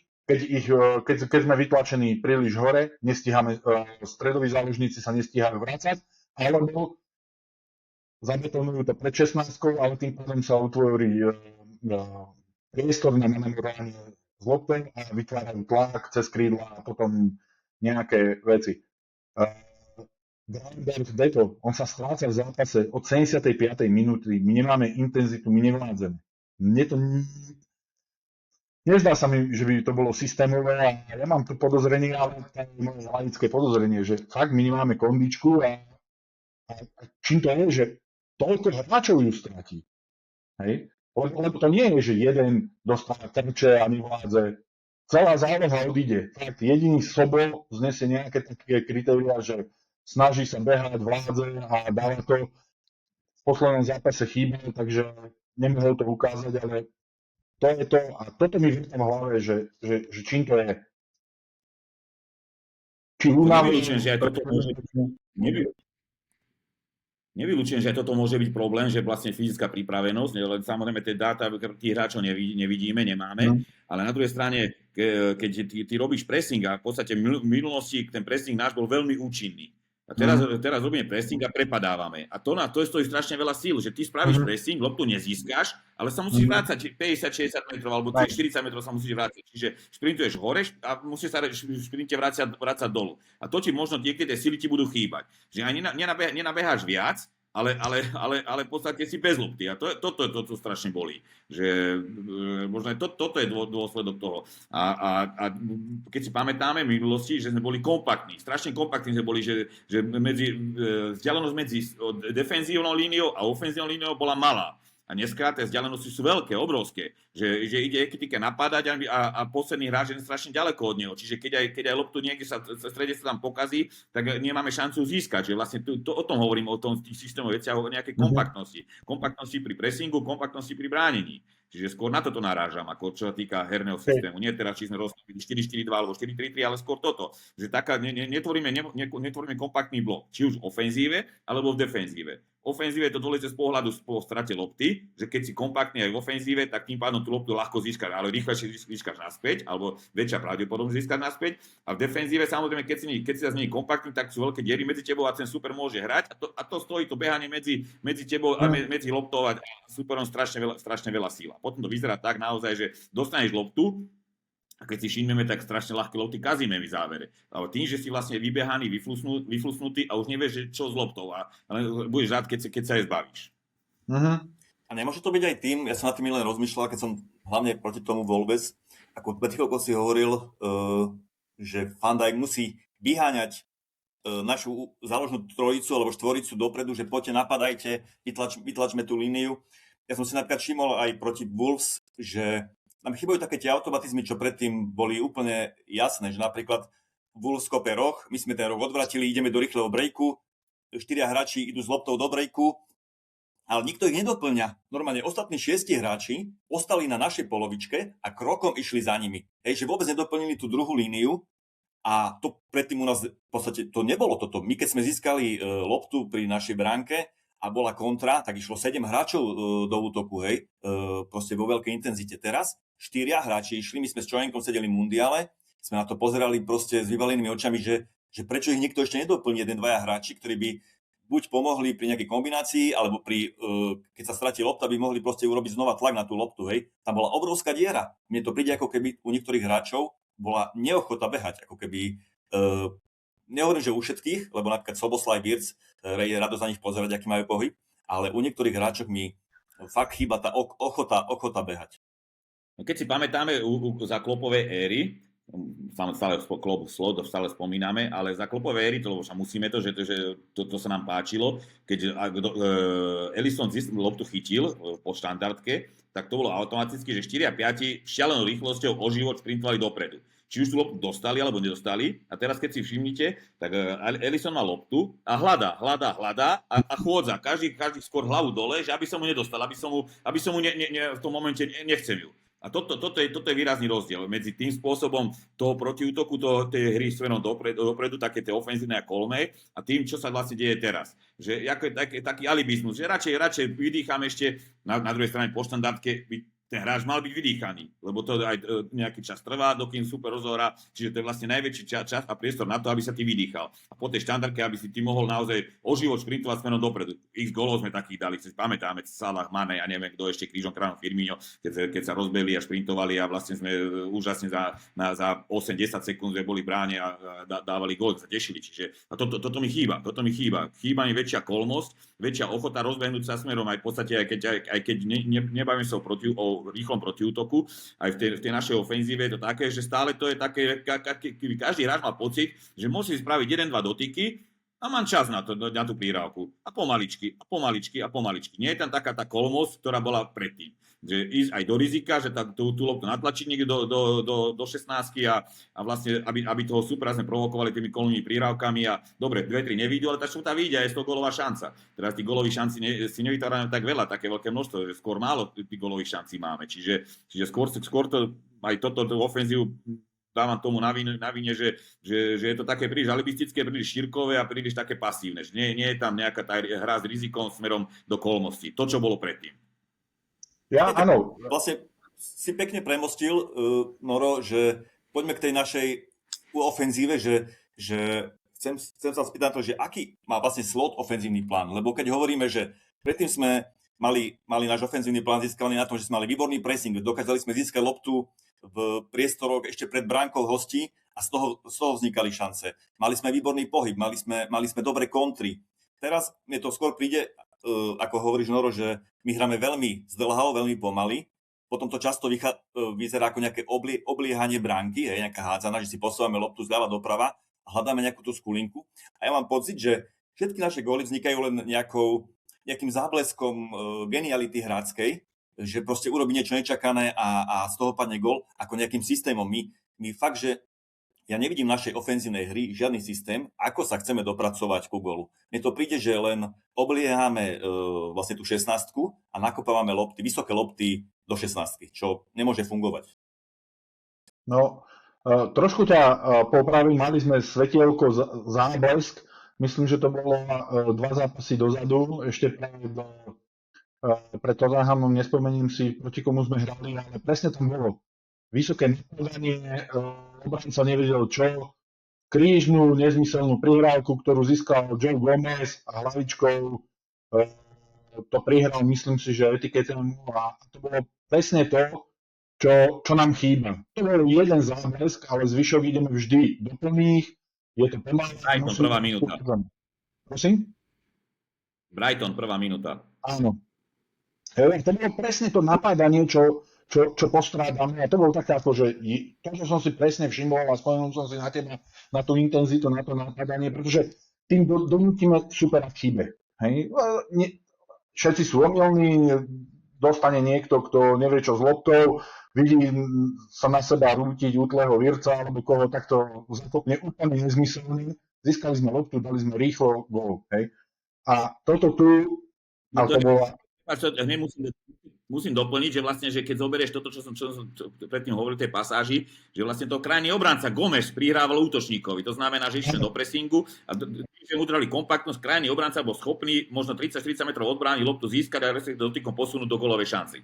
keď sme vytlačení príliš hore, nestíhame, stredoví záložníci sa nestíhajú vrácať, alebo zabetonujú to pred 16, ale tým pádom sa utvorí priestor na manévrovanie z loptou a vytvárajú tlak cez krídla a potom nejaké veci. Gravenberch Deto, on sa stráca v zápase od 75. minúty, my nemáme intenzitu, my nevládzeme. Nezdá sa mi, že by to bolo systémové a ja mám tu podozrenie, ale to je moje laické podozrenie, že fakt my nemáme kondičku a čím to je, že toľko hráčov ju stratí. Hej? Lebo to nie je, že jeden dostane trče a nevládze. Celá záloha odíde. Fakt, jediný Sobo znesie nejaké také kritéria, že snaží sa behať, vládze a dáva to. V poslednom zápase chýba, takže nemohol to ukázať, ale to je to. A toto mi vrta v hlave, že čím to je. Či únavy... Nevylučujem, že toto môže byť problém, že vlastne fyzická pripravenosť, len samozrejme tie dáta tých hráčov nevidíme, nemáme, ale na druhej strane, keď ty robíš pressing a v podstate v minulosti ten pressing náš bol veľmi účinný. A teraz robíme pressing a prepadávame. A to stojí strašne veľa síl, že ty spravíš pressing, loptu nezískaš, ale sa musíš vrácať 50-60 metrov alebo 40 metrov sa musíš vrácať. Čiže šprintuješ hore a musíš sa v šprinte vrácať dolu. A to ti možno niekedy tie síly ti budú chýbať. Že ani nenabeháš viac, ale v podstate si bez lopty. A toto je to, čo strašne bolí. Že možno aj toto je dôsledok toho. A keď si pamätáme v minulosti, že sme boli kompaktní, strašne kompaktní sme boli, že vzdialenosť medzi defenzívnou líniou a ofenzívnou líniou bola malá. A dneska tie vzdialenosti sú veľké, obrovské, že ide Ekitika napadať a posledný hráč je strašne ďaleko od neho. Čiže keď aj loptu niekde sa v strede sa tam pokazí, tak nemáme šancu získať. Že vlastne o tom hovorím, o tom tých systémových veciach, o nejakej kompaktnosti. Kompaktnosti pri pressingu, kompaktnosti pri bránení. Čiže skôr na toto narážam, ako čo sa týka herného systému. Nie teraz, či sme rozstupili 4-4-2 alebo 4-3-3, ale skôr toto. Že netvoríme kompaktný blok, či už v ofenzíve, alebo v defenzíve. V ofenzíve je to dôležité z pohľadu po strate lopty, že keď si kompaktný aj v ofenzíve, tak tým pádom tú loptu ľahko získaš, ale rýchlejšie získaš naspäť, alebo väčšia pravdepodobnosť získať naspäť. A v defenzíve samozrejme, keď si sa z nej kompaktný, tak sú veľké diery medzi tebou a ten super môže hrať. A to stojí to behanie medzi tebou a medzi loptou a superom strašne veľa síla. Potom to vyzerá tak naozaj, že dostaneš loptu, a keď si všimneme, tak strašne ľahké lopty kazíme v závere. Ale tým, že si vlastne vybehaný, vyflusnutý a už nevieš, čo s loptou. Ale budeš rád, keď sa jej zbavíš. A nemôže to byť aj tým, ja som na tým len rozmýšľal, keď som hlavne proti tomu Wolves, ako pred chvíľkou si hovoril, že Van Dijk musí vyháňať našu záložnú trojicu alebo štvoricu dopredu, že poďte, napadajte, vytlačme tú líniu. Ja som si napríklad všimol aj proti Wolves, že nám chýbajú také tie automatizmy, čo predtým boli úplne jasné, že napríklad Wolves kope roh, my sme ten roh odvratili, ideme do rýchleho breaku, 4 hráči idú s loptou do breaku, ale nikto ich nedoplňa. Normálne ostatní 6 hráči ostali na našej polovičke a krokom išli za nimi. Že vôbec nedoplnili tú druhú líniu a to predtým u nás v podstate to nebolo toto. My keď sme získali loptu pri našej bránke a bola kontra, tak išlo 7 hráčov do útoku, proste vo veľkej intenzite. Teraz 4 hráči išli, my sme s Čojenkom sedeli v mundiale, sme na to pozerali proste s vyvalenými očami, že prečo ich niekto ešte nedoplní, 1-2 hráči, ktorí by buď pomohli pri nejakej kombinácii, alebo keď sa stratí lopta, by mohli proste urobiť znova tlak na tú loptu, Tam bola obrovská diera. Mne to príde, ako keby u niektorých hráčov bola neochota behať, ako keby, nehovorím, že u všetkých, lebo napríklad Soboslaj, Wirtz, je radosť na nich pozerať, aký majú pohyb, ale u niektorých hráčov mi fakt chýba tá ochota behať. Keď si pamätáme za Kloppovej éry, stále stále spomíname, ale za Kloppovej éry, lebo sa musíme to, že to sa nám páčilo, keď Ellison loptu chytil po štandardke, tak to bolo automaticky, že 4 a 5 šialenou rýchlosťou o život sprintovali dopredu. Či už tú loptu dostali alebo nedostali. A teraz, keď si všimnite, tak Ellison má loptu a hľadá a chôdza. Každý skôr hlavu dole, že aby som mu nedostal, aby som mu v tom momente nechcem ju. A toto je výrazný rozdiel medzi tým spôsobom toho protiútoku, tej hry smerom dopredu, také tie ofenzívne a kolmé, a tým, čo sa vlastne deje teraz. Že taký alibizmus, že radšej vydýcham ešte na druhej strane po štandardke, ten hráč mal byť vydýchaný, lebo to aj nejaký čas trvá, dokým super rozohrá, čiže to je vlastne najväčší čas a priestor na to, aby sa ty vydýchal. A po tej štandardke, aby si ty mohol naozaj o život šprintovať smerom dopredu. X golov sme takých dali, si pamätáme, Salah, Mane a neviem kto ešte, krížom kráľom Firmino, keď sa rozbehli a šprintovali a vlastne sme úžasne za 8-10 sekúnd sme boli v bráne a dávali gól, sa tešili. Čiže a toto mi chýba. Chýba mi väčšia kolmosť, väčšia ochota rozbehnúť sa smerom, aj v podstate, aj keď nebavíme sa o rýchlom protiútoku, aj v tej našej ofenzíve je to také, že stále to je také, každý hráč má pocit, že musí spraviť 1-2 dotyky a mám čas na tú prihrávku. A pomaličky. Nie je tam taká tá kolmosť, ktorá bola predtým. Že ísť aj do rizika, že tú loptu natlačiť niekde do 16 a vlastne, aby toho supera sme provokovali tými kolmými prihrávkami a dobre, 2-3 nevidú, ale tá šuta vyjde a je to gólová šanca. Teraz tých gólových šancí si nevytvárame tak veľa, také veľké množstvo, že skôr málo tých gólových šancí máme. Čiže skôr to, aj toto ofenzívu dávam tomu na vine, že je to také príliš alibistické, príliš šírkové a príliš také pasívne. Že nie je tam nejaká tá hra s rizikom smerom do kolmosti. To, čo bolo predtým. Ja, áno. Vlastne si pekne premostil, Noro, že poďme k tej našej ofenzíve, že chcem sa spýtať to, že aký má vlastne slot ofenzívny plán. Lebo keď hovoríme, že predtým sme mali náš ofenzívny plán získaný na tom, že sme mali výborný pressing, dokázali sme získať loptu v priestoroch ešte pred bránkou hostí a z toho vznikali šance. Mali sme výborný pohyb, mali sme dobré kontry. Teraz mi to skôr príde, ako hovoríš, Noro, že my hráme veľmi zdĺhavo, veľmi pomaly, potom to často vyzerá ako nejaké obliehanie bránky, nejaká hádzana, že si posúvame loptu zľava doprava a hľadáme nejakú tú skulinku. A ja mám pocit, že všetky naše góly vznikajú len nejakým zábleskom geniality hráckej, že proste urobí niečo nečakané a z toho padne gól, ako nejakým systémom. My fakt, že ja nevidím v našej ofenzívnej hry žiadny systém, ako sa chceme dopracovať ku gólu. Mne to príde, že len obliehame vlastne tú 16 a nakopávame lopty, vysoké lopty do 16, čo nemôže fungovať. No, trošku ťa popravím, mali sme svetielko záblesk, myslím, že to bolo 2 zápasy dozadu, ešte pred Tottenhamom, nespomeniem si, proti komu sme hrali, ale presne tam bolo vysoké napadanie, obranca nevedel čo, krížnú, nezmyselnú prihrávku, ktorú získal Joe Gomez a hlavičkou to prihral, myslím si, že etiketom a to bolo presne to, čo nám chýba. To bol jeden záblesk, ale zvyšok ideme vždy do plných, je to pomalé. Brighton, prvá minúta. Prosím? Brighton, prvá minúta. Áno. To bolo presne to napádanie, čo postrádame. A to bolo také ako, že to, čo som si presne všimol a spomenul som si na teba, na tú intenzitu, na to napádanie, pretože tým donútime supera k chybe. Hej? Všetci sú omylní, dostane niekto, kto nevie čo s loptou, vidí sa na seba rútiť útleho Virca alebo koho takto zakopne úplne nezmyselný. Získali sme loptu, dali sme rýchlo gól. Hej? A toto tu, ale to bola... Musím doplniť, že vlastne, že keď zoberieš toto, čo som predtým hovoril v tej pasáži, že vlastne to krajný obranca Gomes prihrával útočníkovi. To znamená, že išiel do pressingu a že udrali kompaktnosť, krajný obranca bol schopný možno 30-40 metrov od brány loptu získať a respektíve dotykom posunúť do golovej šanci.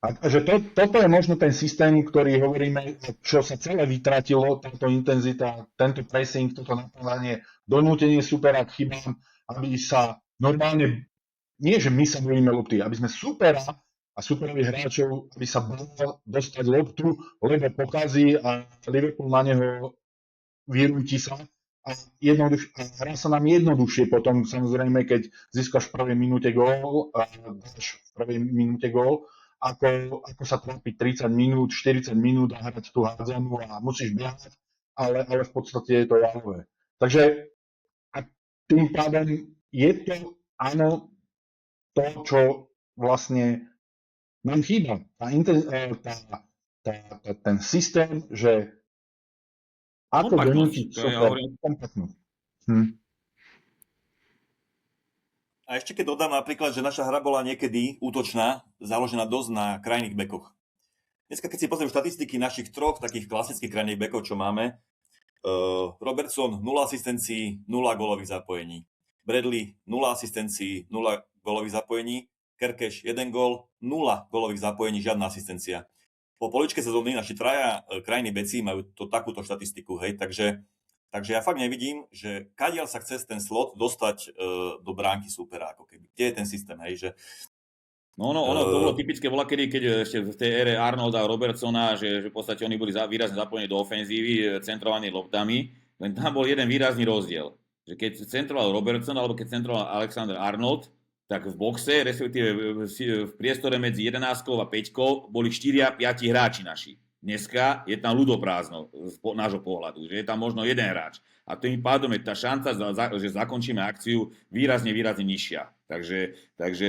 A že toto je možno ten systém, ktorý hovoríme, čo sa celé vytratilo, táto intenzita, tento pressing, toto napadanie, donútenie supera k chybám, aby sa normálne, nie že my sa bojíme lopty, aby sme supera a superových hráčov, aby sa bolo dostať loptu, lebo pokazí a Liverpool na neho vyrúti sa a hrá sa nám jednoduchšie potom, samozrejme, keď získaš v prvej minúte gól a dáš v prvej minúte gól, ako sa trápiť 30 minút, 40 minút a hrať tú hádzanú a musíš behať, ale v podstate je to jalové. Takže a tým pádom je to, áno, to, čo vlastne nám chýba. Ten systém, že ako donútiť super kompaktnú. A ešte keď dodám napríklad, že naša hra bola niekedy útočná, založená dosť na krajných bekoch. Dneska, keď si pozriem štatistiky našich troch takých klasických krajných bekov, čo máme, Robertson 0 asistencií, 0 gólových zapojení. Bradley 0 asistencií, 0 gólových zapojení. Kerkeš 1 gól, 0 gólových zapojení, žiadna asistencia. Po poličke sezóny naši traja krajní beci majú takúto štatistiku, hej, takže ja fakt nevidím, že kadiaľ sa chce ten slot dostať do bránky supera, ako keby. Kde je ten systém, hej, že... No, to bolo typické volakedy, keď ešte v tej ére Arnolda a Robertsona, že v podstate oni boli výrazne zapojení do ofenzívy, centrovaní loptami, len tam bol jeden výrazný rozdiel. Že keď centroval Robertson alebo keď centroval Alexander Arnold, tak v boxe, respektíve v priestore medzi 11 a 5 boli 4-5 hráči naši. Dneska je tam ľudoprázdno z nášho pohľadu, že je tam možno jeden hráč. A tým pádom je tá šanca, že zakončíme akciu výrazne nižšia. Takže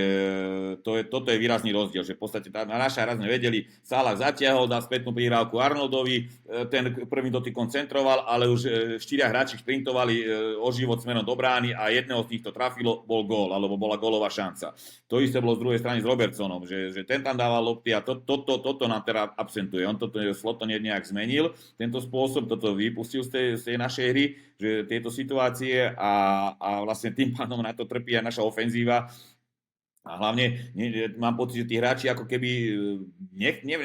toto je výrazný rozdiel, že v podstate na naša hra sme vedeli, Salah zatiahol, dal spätnú prihrávku Arnoldovi, ten prvým dotykom centroval, ale už 4 hráči šprintovali o život smerom do brány a jedného z nich to trafilo, bol gól, alebo bola gólová šanca. To isté bolo z druhej strany s Robertsonom, že ten tam dával lopty a toto nám teda absentuje. On toto slot nejak zmenil, tento spôsob, toto vypustil z tej našej hry, že tieto situácie a vlastne tým pádom na to trpí aj naša ofenzíva. A hlavne mám pocit, že tí hráči ako keby,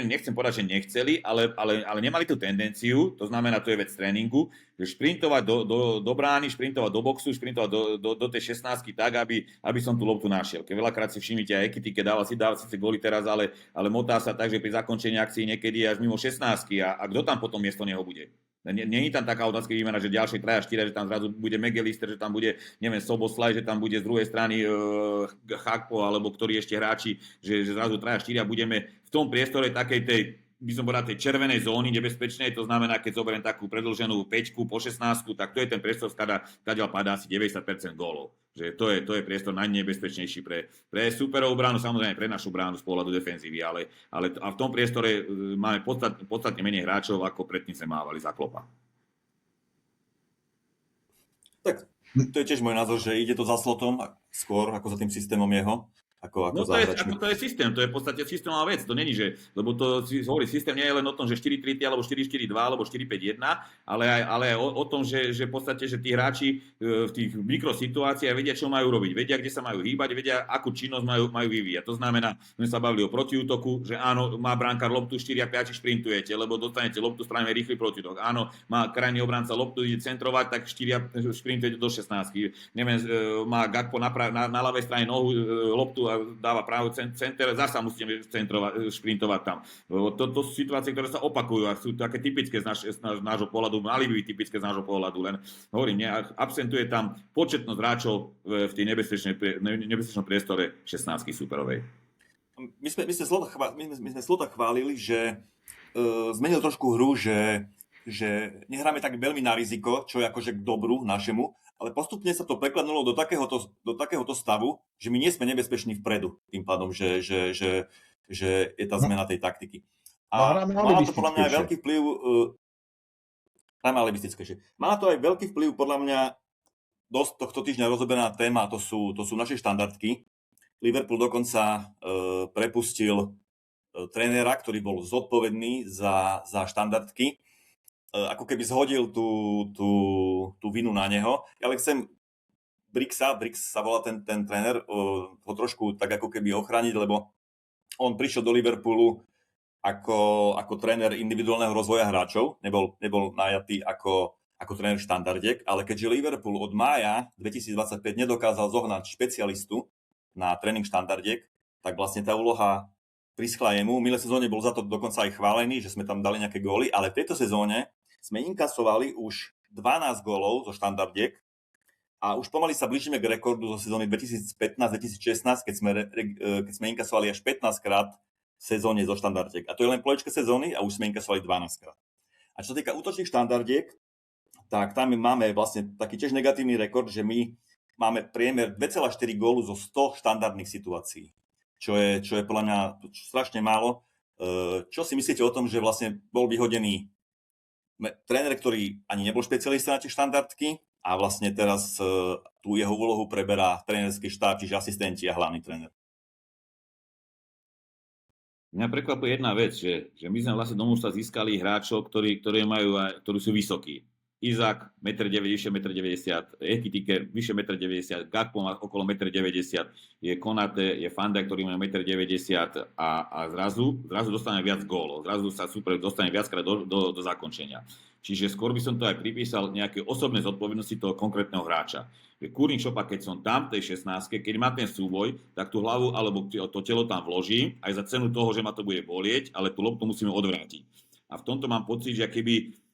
nechcem povedať, že nechceli, ale nemali tú tendenciu, to znamená, to je vec tréningu, že šprintovať do brány, šprintovať do boxu, šprintovať do tej 16 tak, aby som tú loptu našiel. Keď veľakrát si všimnite, aj Ekitike dáva síce góly teraz, ale motá sa tak, že pri zakončení akcií niekedy až mimo 16 a kto tam potom miesto neho bude? Nie je tam taká otázka výmena, že ďalšie 3 a 4, že tam zrazu bude McAllister, že tam bude, neviem, Soboslaj, že tam bude z druhej strany Chakpo, alebo ktorí ešte hráči, že zrazu 3 a 4 a budeme v tom priestore takej tej, by som povedal, tej červenej zóny nebezpečnej, to znamená, keď zoberiem takú predĺženú 5 po 16, tak to je ten priestor, kadiaľ padá asi 90% gólov. Že to je priestor najnebezpečnejší pre superovú bránu, samozrejme pre našu bránu z pohľadu defenzívy, ale a v tom priestore máme podstatne menej hráčov, ako predtým sme mávali za Kloppa. Tak to je tiež môj názor, že ide to za slotom skôr ako za tým systémom jeho. Ako No to je systém, to je v podstate systémová vec, to není, že, lebo to hovorí, systém nie je len o tom, že 4-3 alebo 4-4-2 alebo 4-5-1, ale aj o tom, že v podstate, že tí hráči v tých mikrosituáciách vedia, čo majú robiť, vedia, kde sa majú hýbať, vedia, akú činnosť majú vyvíjať. To znamená, sme sa bavili o protiútoku, že áno, má brankár loptu 4 a 5 šprintujete, lebo dostanete loptu, spravíme rýchly protiútok. Áno, má krajný obranca loptu, ide centrovať, tak 4 šprintujete do 16. Neviem, má Gakpo na ľavej strane nohu, loptu dáva práve center, zasa musíme šprintovať tam. To sú situácie, ktoré sa opakujú a sú také typické z nášho pohľadu, mali by byť typické z nášho pohľadu, len hovorím, absentuje tam početnosť hráčov v tej nebezpečnom priestore 16 superovej. My sme Slota chválili, že zmenil trošku hru, že nehráme tak veľmi na riziko, čo je akože k dobru našemu, ale postupne sa to prekladnulo do takéhoto stavu, že my nie sme nebezpeční vpredu, tým pádom, že je tá zmena tej taktiky. A má to podľa mňa aj veľký vplyv, má na to aj veľký vplyv podľa mňa dosť tohto týždňa rozoberaná téma, to sú naše štandardky. Liverpool dokonca prepustil trénera, ktorý bol zodpovedný za štandardky, ako keby zhodil tú vinu na neho. Ja len chcem Brix sa volá ten tréner, ho trošku tak ako keby ochrániť, lebo on prišiel do Liverpoolu ako tréner individuálneho rozvoja hráčov, nebol najatý ako tréner štandardiek, ale keďže Liverpool od mája 2025 nedokázal zohnať špecialistu na tréning štandardiek, tak vlastne tá úloha prischla jemu. Minulé sezóne bol za to dokonca aj chválený, že sme tam dali nejaké góly, ale v tejto sezóne sme inkasovali už 12 gólov zo štandardiek a už pomaly sa blížime k rekordu zo sezóny 2015-2016, keď sme inkasovali až 15 krát v sezóne zo štandardiek. A to je len polečka sezóny a už sme inkasovali 12 krát. A čo sa týka útočných štandardiek, tak tam máme vlastne taký tiež negatívny rekord, že my máme priemer 2,4 gólu zo 100 štandardných situácií, čo je podľa mňa strašne málo. Čo si myslíte o tom, že vlastne bol vyhodený tréner, ktorý ani nebol špecialista na tie štandardky a vlastne teraz tú jeho úlohu preberá trénerský štáb, čiže asistenti a hlavný tréner? Mňa prekvapuje jedna vec, že my sme vlastne do mužstva získali hráčov, ktorí sú vysokí. Izak, 1,90 m, 1,90 m, Ekitike, vyše 1,90 m, Gakpo má okolo 1,90 m, je Konate, je Fanda, ktorý má 1,90 m a zrazu dostane viac gólov, zrazu sa super dostane viackrát do zakončenia. Čiže skôr by som to aj pripísal nejaké osobné zodpovednosti toho konkrétneho hráča. Kurník Šopa, keď som tam v tej 16, keď má ten súboj, tak tú hlavu alebo to telo tam vložím, aj za cenu toho, že ma to bude bolieť, ale tú loptu musíme odvrátiť. A v tomto mám pocit, že keby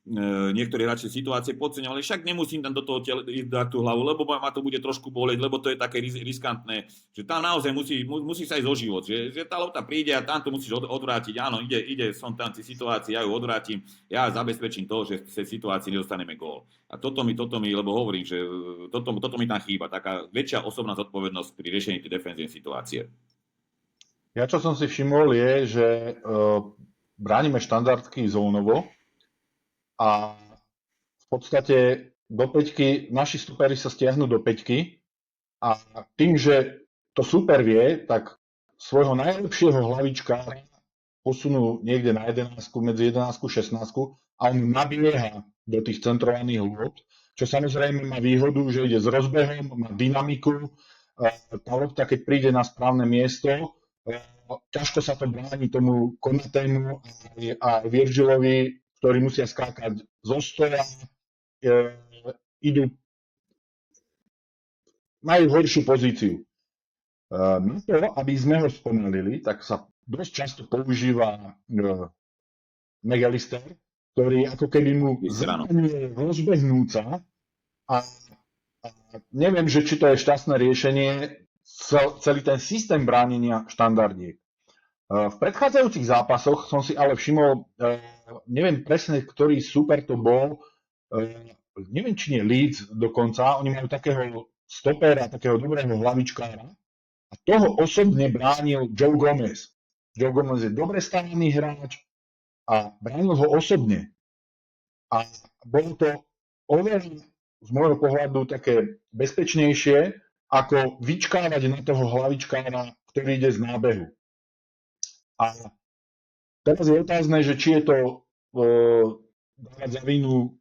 niektorí hráči situácie podceňovali, však nemusím tam do toho dať tú hlavu, lebo ma to bude trošku bolieť, lebo to je také riskantné, že tam naozaj musí sa ísť o život, že tá lopta príde a tam to musíš odvrátiť, áno, ide som tam v situácii, ja ju odvrátim, ja zabezpečím to, že v tej situácii nedostaneme gól. A toto mi, lebo hovorím, že toto mi tam chýba, taká väčšia osobná zodpovednosť pri riešení tej defenzívnej situácie. Ja čo som si všimol je, že bránime štandardky zónovo, a v podstate do päťky, naši superi sa stiahnu do päťky a tým, že to super vie, tak svojho najlepšieho hlavičkára posunú niekde na 11, medzi 11 a 16 a on nabieha do tých centrovaných lôb, čo samozrejme má výhodu, že ide s rozbehom, má dynamiku, tá lopta, keď príde na správne miesto, ťažko sa to bráni tomu Konatému a Virgilovi, ktorí musia skákať zo stola, majú horšiu pozíciu. Na to, aby sme ho spomalili, tak sa dosť často používa McAllister, ktorý ako keby mu Vystrano. zabraňuje rozbehnúť sa a neviem, že či to je šťastné riešenie, celý ten systém bránenia štandardiek. V predchádzajúcich zápasoch som si ale všimol, neviem presne, ktorý super to bol, neviem, či nie Leeds dokonca, oni majú takého stopera, takého dobrého hlavičkára a toho osobne bránil Joe Gomez. Joe Gomez je dobre stavený hráč a bránil ho osobne. A bolo to oveľa z môjho pohľadu také bezpečnejšie, ako vyčkávať na toho hlavičkára, ktorý ide z nábehu. A teraz je otázne, že či je to dávať za vinu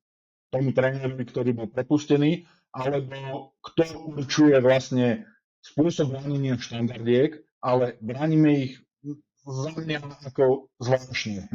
tomu trénerovi, ktorý bol prepustený, alebo kto určuje vlastne spôsob bránenia štandardiek, ale bránime ich za mňa ako zvláštne.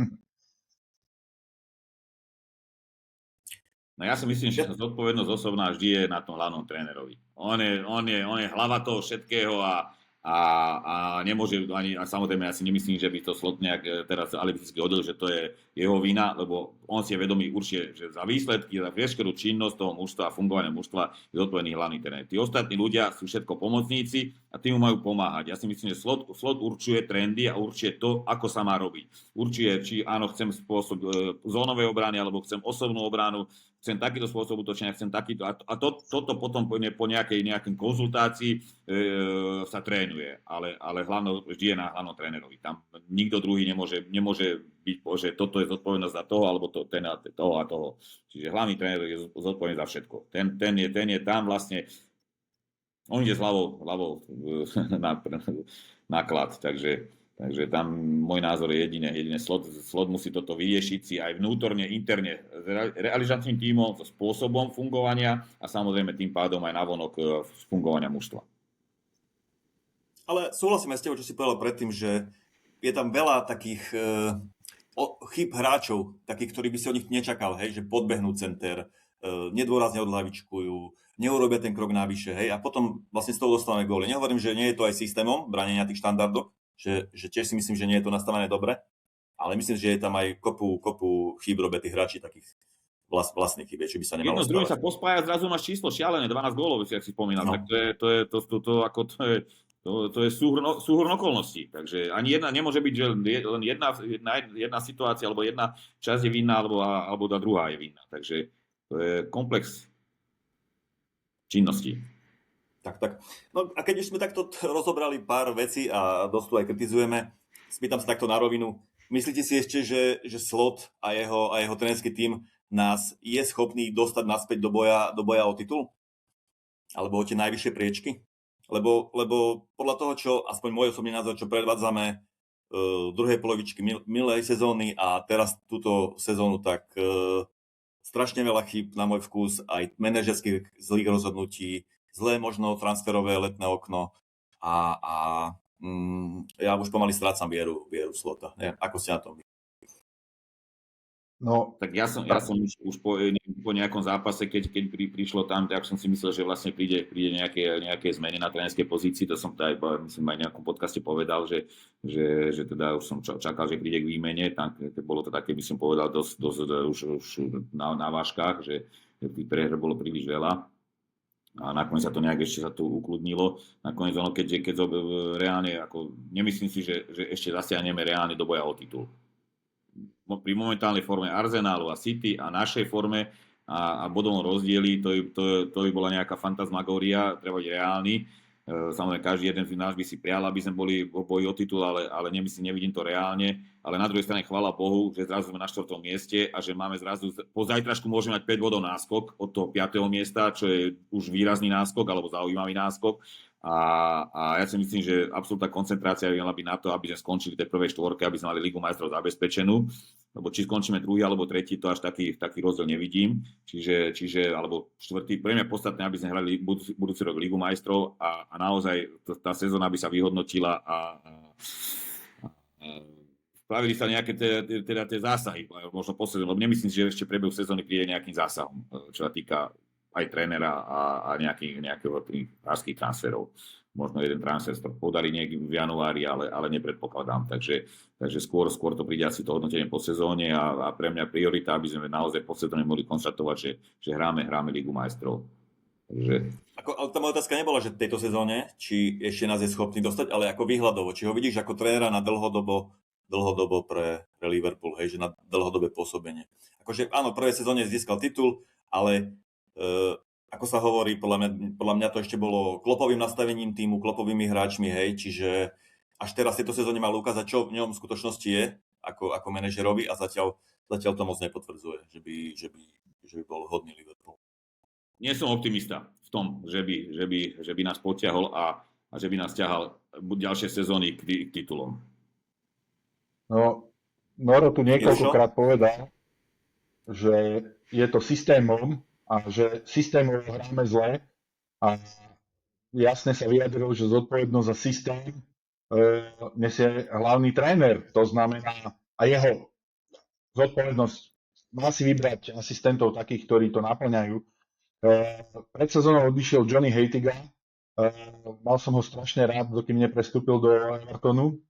No ja si myslím, že zodpovednosť osobná vždy je na tom hlavnom trénerovi. On je hlava toho všetkého a nemôže ani, a samozrejme ja si nemyslím, že by to Slot nejak teraz alibisticky odil, že to je jeho vina, lebo on si je vedomý určite, že za výsledky, za veškerú činnosť toho mužstva a fungovania mužstva je zodpovedný hlavný tréner. Tí ostatní ľudia sú všetko pomocníci a tí mu majú pomáhať. Ja si myslím, že Slot určuje trendy a určuje to, ako sa má robiť. Určuje, či áno, chcem spôsob zónovej obrany, alebo chcem osobnú obranu, chcem takýto spôsob útočenia, chcem takýto. A toto potom po nejakej konzultácii sa trénuje. Ale vždy je na hlavnom trénerovi. Tam nikto druhý nemôže byť, že toto je zodpovednosť za toho, alebo toho a toho. Čiže hlavný tréner je zodpovedný za všetko. Ten je tam vlastne, on ide s hlavou na klad, takže tam môj názor je jedine Slot musí toto vyriešiť si aj vnútorne, interne s realizačným tímom, so spôsobom fungovania a samozrejme tým pádom aj navonok fungovania mužstva. Ale súhlasím aj s tebou, čo si povedal predtým, že je tam veľa takých chyb hráčov, takých, ktorí by si od nich nečakal, hej, že podbehnú center, nedôrazne odhlavičkujú, neurobia ten krok navyše, hej, a potom vlastne z toho dostávame góly. Nehovorím, že nie je to aj systémom bránenia tých štandardov, že tiež si myslím, že nie je to nastavené dobre, ale myslím, že je tam aj kopu chýb robia tí hráči takých vlastných chýb, či by sa nemalo stávať. Jedno z druhým sa pospája, zrazu máš číslo šialené, 12 gólov, si spomínam, no. Tak to je súhrn okolností. Takže ani jedna nemôže byť, že len jedna situácia, alebo jedna časť je vinná, alebo tá druhá je vinná. Takže to je komplex činností. Tak. No a keď už sme takto rozobrali pár vecí a dosť tu aj kritizujeme, spýtam sa takto na rovinu. Myslíte si ešte, že Slot a jeho trénerský tím nás je schopný dostať naspäť do boja o titul? Alebo o tie najvyššie priečky? Lebo podľa toho, čo, aspoň môj osobný názor, čo predvádzame druhej polovičky minulej sezóny a teraz túto sezónu, tak strašne veľa chýb na môj vkus, aj manažerských zlých rozhodnutí, zlé možno transferové letné okno a ja už pomaly strácam vieru Slota. Ako ste na tom? No, tak ja som už po nejakom zápase, keď prišlo tam, tak som si myslel, že vlastne príde nejaké zmeny na trénerskej pozícii. To som aj, myslím, aj v nejakom podcaste povedal, že teda už som čakal, že príde k výmene. Tam bolo to také, by som povedal, dosť už na vážkach, že tých prehr bolo príliš veľa. A nakoniec sa to nejak ešte tu ukludnilo. Nakoniec ono, keď reálne, ako nemyslím si, že ešte zasiahneme reálne do boja o titul. Pri momentálnej forme Arsenalu a City a našej forme a bodovom rozdieli, to by bola nejaká fantasmagória, treba byť reálny. Samozrejme, každý jeden z nás by si prial, aby sme boli v boji o titul, ale nevidím to reálne. Ale na druhej strane, chvála Bohu, že zrazu sme na 4. mieste a že máme zrazu, po zajtrašku môžeme mať 5 bodov náskok od toho 5. miesta, čo je už výrazný náskok alebo zaujímavý náskok. A ja si myslím, že absolútna koncentrácia by mala byť na to, aby sme skončili tej prvej štvorke, aby sme mali Ligu majstrov zabezpečenú. Lebo či skončíme druhý alebo tretí, to až taký rozdiel nevidím. Čiže alebo štvrtý, pre mňa podstatné, aby sme hrali budúci rok Ligu majstrov a naozaj tá sezóna by sa vyhodnotila a spravili sa nejaké teda tie zásahy, možno posledné, lebo nemyslím si, že ešte priebehu sezóny príde nejakým zásahom, čo sa týka aj trénera a nejakého tých hráčskych transferov. možno jeden transfer sa podarí niekde v januári, ale nepredpokladám. Takže skôr to príde asi to hodnotenie po sezóne a pre mňa priorita, aby sme naozaj po sezóne mohli konštatovať, že hráme Ligu majstrov. Takže... Ale tá moja otázka nebola, že v tejto sezóne, či ešte nás je schopný dostať, ale ako výhľadovo. Či ho vidíš ako trénera na dlhodobo pre Liverpool, hej, že na dlhodobé pôsobenie. Akože áno, v prvej sezóne získal titul, ale ako sa hovorí, podľa mňa to ešte bolo klopovým nastavením týmu, klopovými hráčmi, hej, čiže až teraz v tejto sezóne mal ukázať, čo v ňom v skutočnosti je, ako manažerovi a zatiaľ to moc nepotvrdzuje, že by bol hodný Liverpool. Nie som optimista v tom, že by nás potiahol a že by nás ťahal ďalšie sezóny k titulom. No, Noro tu niekoľkokrát povedal, že je to systémom a že systémom hráme zle a jasne sa vyjadril, že zodpovednosť za systém nesie hlavný tréner. To znamená a jeho zodpovednosť má si vybrať asistentov takých, ktorí to naplňajú. Pred sezónou odišiel Johnny Heitinga. Mal som ho strašne rád, dokým neprestúpil do Evertonu.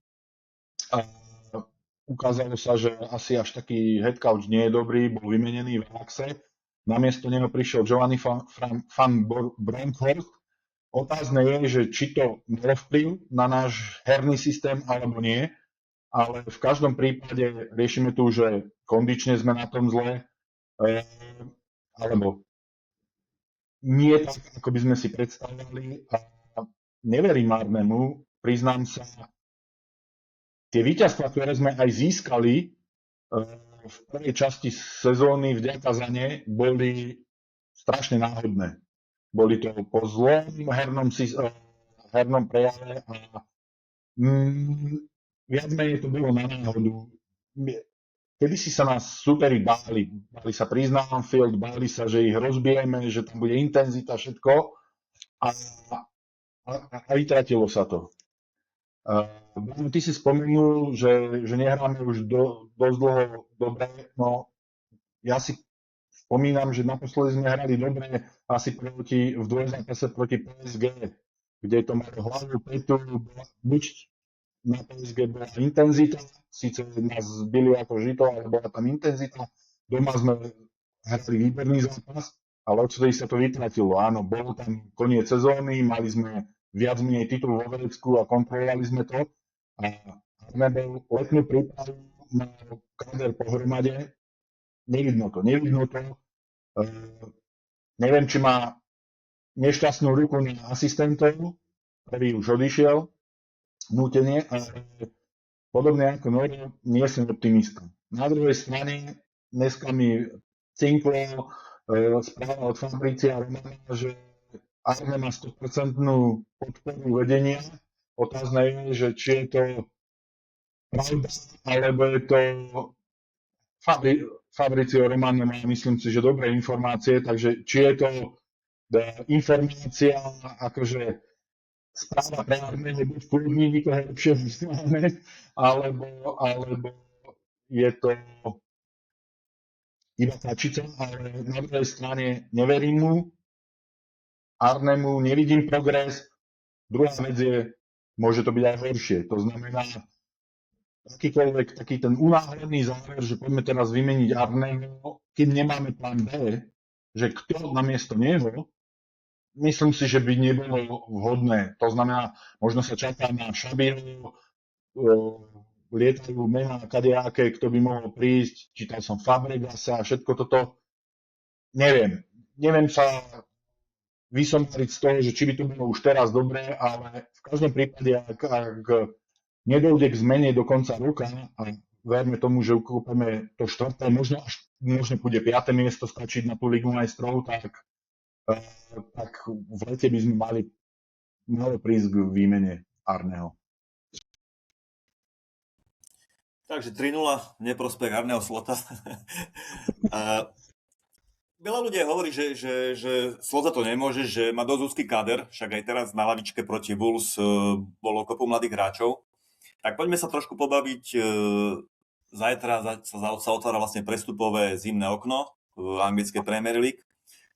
Ukázalo sa, že asi až taký head coach nie je dobrý, bol vymenený v Ajaxe. Namiesto neho prišiel Giovanni van Bronckhorst. Otázne je, že či to malo vplyv na náš herný systém alebo nie, ale v každom prípade riešime tu, že kondične sme na tom zle, alebo nie tak, ako by sme si predstavovali a neverím Arnemu, priznám sa, tie víťazstvá, ktoré sme aj získali v prvej časti sezóny vďaka za ne, boli strašne náhodné. Boli to po zlom hernom prejave a viac menej to bolo na náhodu. Kedy si sa nás superi báli sa prísť na Anfield, báli sa, že ich rozbijeme, že tam bude intenzita, všetko a vytratilo sa to. Ty si spomenul, že nehráme už dosť dlho dobre. No, ja si spomínam, že naposledy sme hrali dobre asi v dvojzápase proti PSG, kde to malo hlavu, petu, buď na PSG bola intenzita, síce nás zbili ako žito, ale bola tam intenzita. Doma sme hrali výborný zápas, ale odtedy sa to vytratilo. Áno, bolo tam koniec sezóny, mali sme viac menej titul vo Verecku a kontrolovali sme to. A sme bol letnú prípravu na káder pohromade. Nevidno to. Neviem, či má nešťastnú ruku na asistentov, ktorý už odišiel, nútenie, ale podobne ako Noro, nie som optimista. Na druhej strane, dneska mi cinklo správa od Fabricia Romana, že Arne má 100% podporu vedenia. Otázne je, že či je to pravda, alebo je to Fabricio Romano má, myslím si, že dobré informácie, takže či je to informácia, akože správa pre Arneho buď kľudní, nikoho lepšie vznáme, alebo je to iba tačica, ale na druhej strane neverím mu, Arnemu nevidím progres. Druhá vec je, môže to byť aj horšie. To znamená, akýkoľvek taký ten unáhlený záver, že poďme teraz vymeniť Arneho, kým nemáme plán B, že kto namiesto neho, myslím si, že by nebolo vhodné. To znamená, možno sa čaká na Šabiho, lietajú mená kadejaké, kto by mohol prísť, čítal som Fabregasa a všetko toto. Neviem sa vysomariť z toho, že či by to bolo už teraz dobré, ale v každom prípade, ak nedojde k zmene do konca roka a verme tomu, že ukúpeme to štvrté, možno bude 5. miesto stačiť na tú Ligu majstrov, tak v lete by sme mali prísť k výmene Arneho. Takže 3-0, neprospech Arneho Slota. Veľa ľudí hovorí, že Slot za to nemôže, že má dosť úzky káder, však aj teraz na lavičke proti Wolves bolo kopu mladých hráčov. Tak poďme sa trošku pobaviť. Zajtra sa otvára vlastne prestupové zimné okno v anglickej Premier League.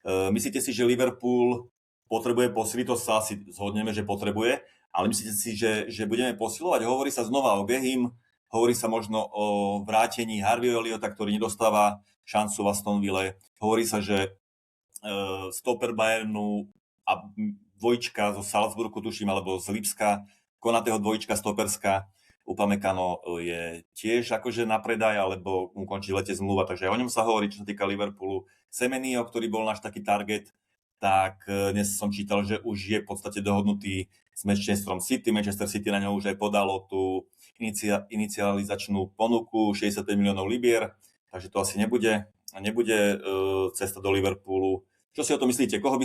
Myslíte si, že Liverpool potrebuje posiliť, to sa asi zhodneme, že potrebuje, ale myslíte si, že budeme posilovať? Hovorí sa znova o Gehim, hovorí sa možno o vrátení Harveyho Elliota, ktorý nedostáva šancu v Aston Ville. Hovorí sa, že stoper Bayernu a dvojčka zo Salzburgu, tuším, alebo z Lipska, Konatého dvojčka stoperská, Upamecano je tiež akože na predaj, alebo mu končí v lete zmluva, takže o ňom sa hovorí, čo sa týka Liverpoolu. Semenyo, ktorý bol náš taký target, tak dnes som čítal, že už je v podstate dohodnutý s Manchesterom City. Manchester City na ňo už aj podalo tú inicializačnú ponuku 65 miliónov libier, takže to asi nebude cesta do Liverpoolu. Čo si o tom myslíte? Koho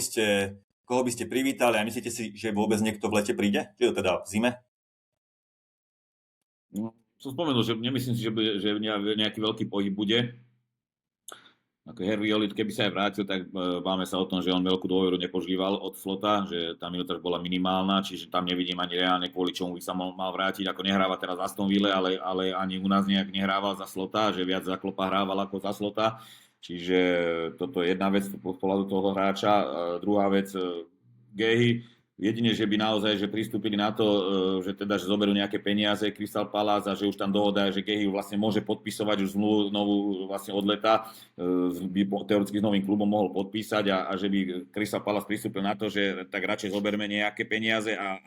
by ste privítali a myslíte si, že vôbec niekto v lete príde? Či to teda v zime? No, som spomenul, že nemyslím si, že nejaký veľký pohyb bude. Ako Harvey Elliott, keby sa aj vrátil, tak báme sa o tom, že on veľkú dôveru nepožíval od Slota, že tá minúta bola minimálna, čiže tam nevidím ani reálne, kvôli čomu by sa mal vrátiť. Ako nehráva teraz za Aston Ville, ale ani u nás nejak nehrával za Slota, že viac za Kloppa hrával ako za Slota. Čiže toto je jedna vec z pohľadu toho hráča. Druhá vec, Gehy, jedine, že by naozaj že pristúpili na to, že zoberú nejaké peniaze Crystal Palace a že už tam dohoda, že Gehy vlastne môže podpisovať už zmluvu novú vlastne od leta, by teoreticky s novým klubom mohol podpísať a že by Crystal Palace pristúpil na to, že tak radšej zoberme nejaké peniaze a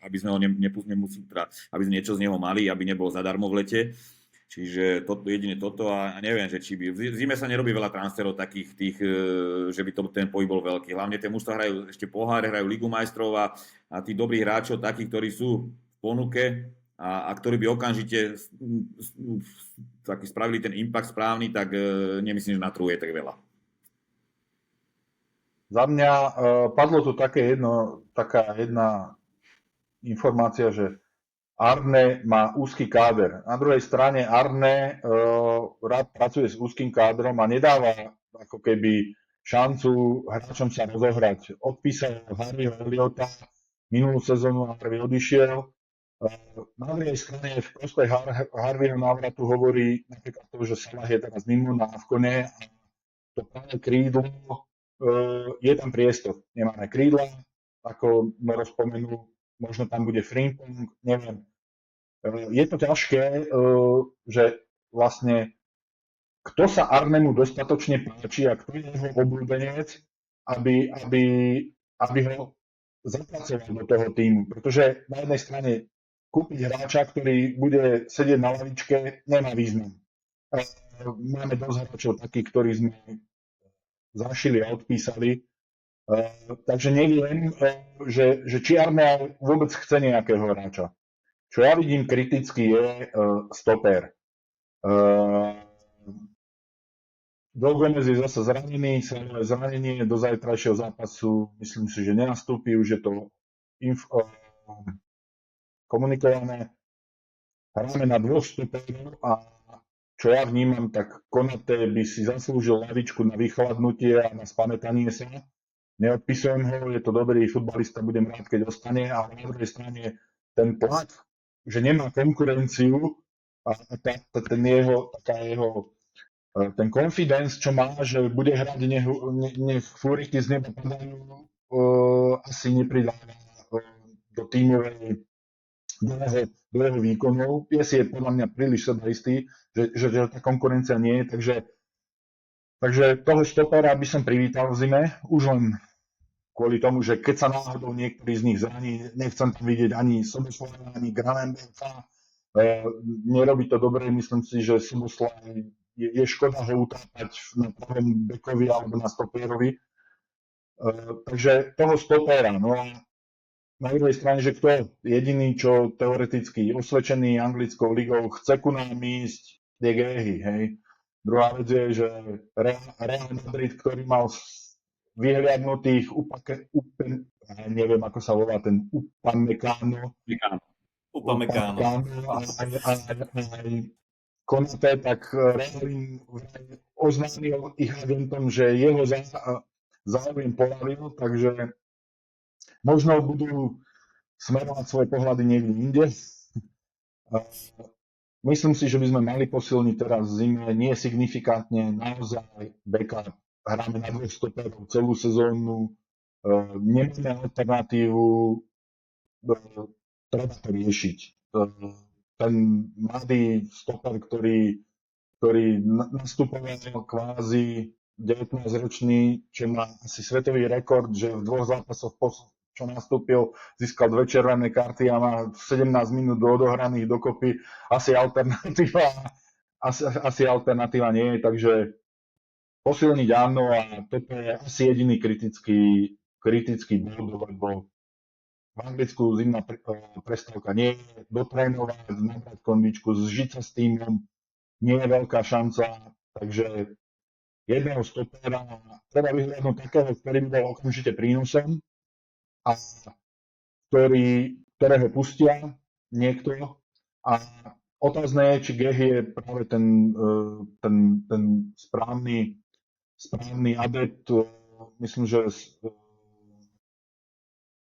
aby sme ho aby sme niečo z neho mali, aby nebol zadarmo v lete. Čiže jedine toto a neviem, že či by... V zime sa nerobí veľa transferov takých tých, že by ten pohyb bol veľký. Hlavne tie mužstvá hrajú ešte poháre, hrajú Ligu majstrov a tí dobrí hráčov, takí, ktorí sú v ponuke a ktorí by okamžite taký spravili ten impact správny, tak nemyslím, že na trhu je tak veľa. Za mňa padlo tu taká jedna informácia, že Arne má úzky káder. Na druhej strane Arne rád pracuje s úzkým kádrom a nedáva ako keby šancu hráčom sa rozohrať. Odpísal Harveyho Elliota minulú sezónu a Harvey odišiel. Na druhej strane v prospech Harveyho návratu hovorí napríklad to, že Salah je teraz mimo na Avkone a to práve krídlo je tam priestor. Nemáme krídla, ako Moro spomenul, možno tam bude Frimpong, neviem. Je to ťažké, že vlastne kto sa Arnemu dostatočne páči a kto je jeho obľúbenec, aby ho zapracoval do toho týmu. Pretože na jednej strane kúpiť hráča, ktorý bude sedieť na lavičke, nemá význam. Máme dosť hráčov takých, ktorí sme zašili a odpísali. Takže neviem, že či Arne vôbec chce nejakého hráča. Čo ja vidím kriticky je stoper. Gomez je zase zranený, zranenie do zajtrajšieho zápasu, myslím si, že nenastúpi, už je to komunikované. Hráme na dvoch stoperov a čo ja vnímam, tak Konate by si zaslúžil lavičku na vychladnutie a na spamätanie sa. Neodpisujem ho, je to dobrý futbalista, budem rád, keď ostane, ale na druhej strane ten tlak, že nemá konkurenciu a ten confidence, čo má, že bude hrať, nech fúriky z neba padajú, asi nepridáva do tímovej dlhého výkonov. Je podľa mňa príliš sebaistý, že tá konkurencia nie je, takže toho stopera by som privítal v zime, už len kvôli tomu, že keď sa náhodou niektorý z nich zraní, nechcem tam vidieť ani Soboslava, ani Gravenbercha, nerobí to dobre, myslím si, že Soboslav je škoda ho utápať na pravom bekovi alebo na stopierovi. Takže toho stopera, no a na druhej strane, že kto je jediný, čo teoreticky osvedčený anglickou ligou chce ku nám ísť, je Gehy, hej. Druhá vec je, že Real Madrid, ktorý mal vyhliadnutých neviem, ako sa volá ten Upamecano a Konate, tak Real oznámil ich agentom, že jeho záujem polavil, takže možno budú smerovať svoje pohľady niekde inde. Myslím si, že by sme mali posilniť teraz v zime, nie signifikantne, naozaj backup. Hráme na dvoch stoperov celú sezónu, Nemáme alternatívu, treba to riešiť. Ten mladý stoper, ktorý nastupoval kvázi 19-ročný, čo má asi svetový rekord, že v 2 zápasoch, čo nastúpil, získal 2 červené karty a má 17 minút do odohraných dokopy. Asi alternatíva nie je, takže posilniť áno, a toto je asi jediný kritický bod, lebo v Anglicku zimná prestávka nie je, dotrénovať, nabrať kondičku, zžiť sa s týmom, nie je veľká šanca, takže jedného stopera treba vyhľadnúť takého, ktorý by bol okamžite prínosom a ktorého pustia niekto. A otázne je, či Gehy je práve ten správny adept. Myslím, že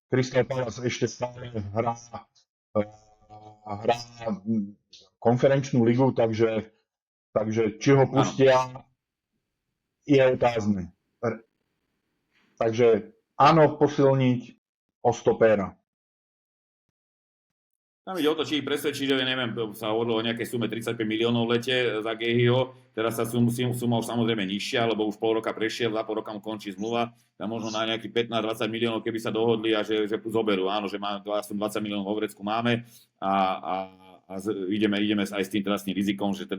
Crystal Palace ešte stále hrá konferenčnú ligu, takže či ho pustia, je otázne. Takže áno, posilniť o stopéra. Tam ide o to, či ich presvedčí, že neviem, sa hovorilo o nejakej sume 35 miliónov v lete za Gehyho, teraz sa suma už samozrejme nižšia, lebo už pol roka prešiel, za pol roka mu končí zmluva, tam možno na nejakých 15-20 miliónov, keby sa dohodli a že zoberú, áno, že má 20 miliónov vo vrecku máme a ideme aj s tým teraz tým rizikom, že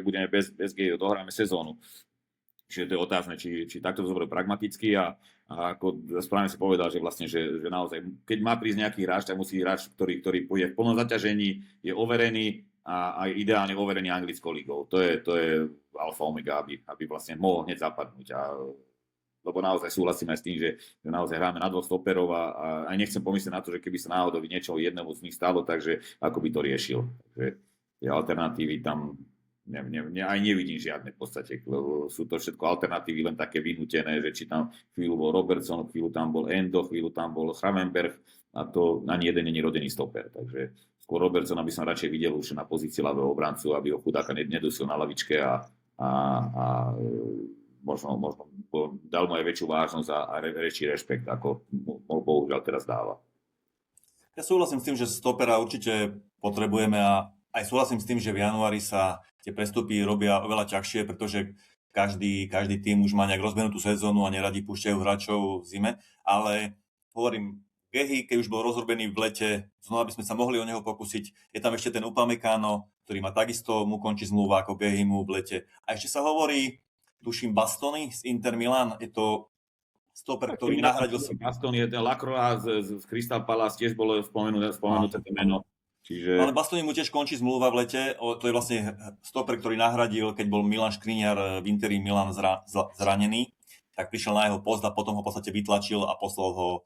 budeme bez Gehyho, dohráme sezónu. Čiže to je otázne, či takto to zoberú pragmaticky a ako správne si povedal, že vlastne, že naozaj, keď má prísť nejaký hráč, tak musí hráč, ktorý pôjde v plnom zaťažení, je overený a ideálne overený anglickou ligou. To je alfa omega, aby vlastne mohol hneď zapadnúť. Lebo naozaj súhlasím aj s tým, že naozaj hráme na 2 stoperov a nechcem pomyslieť na to, že keby sa náhodou niečo jednému z nich stalo, takže ako by to riešil. Takže tie alternatívy tam aj nevidím žiadne v podstate, lebo sú to všetko alternatívy len také vynútené, že či tam chvíľu bol Robertson, chvíľu tam bol Endo, chvíľu tam bol Gravenberch a to ani jeden není rodený stoper, takže skôr Robertsona by som radšej videl už na pozícii ľavého obrancu, aby ho chudáka nedusil na lavičke a možno dal mu aj väčšiu vážnosť a väčší rešpekt, ako mu bohužiaľ teraz dáva. Ja súhlasím s tým, že stopera určite potrebujeme a aj súhlasím s tým, že v januári sa tie prestupy robia oveľa ťažšie, pretože každý tým už má nejak rozbenutú sezónu a neradi púšťajú hráčov v zime, ale hovorím, Gehy, keď už bol rozrobený v lete, znova by sme sa mohli o neho pokúsiť. Je tam ešte ten Upamecano, ktorý má takisto, mu končí zmluva ako Gehy mu v lete. A ešte sa hovorí, tuším, Bastoni z Inter Milan, je to stoper, ktorý nahradil si... Bastoni je ten Lacroix z Crystal Palace, tiež bolo spomenuté meno. Čiže... Ale Bastoni mu tiež končí zmluva v lete, to je vlastne stoper, ktorý nahradil, keď bol Milan Škriňar v Interi Milan zranený, tak prišiel na jeho post a potom ho v podstate vytlačil a poslal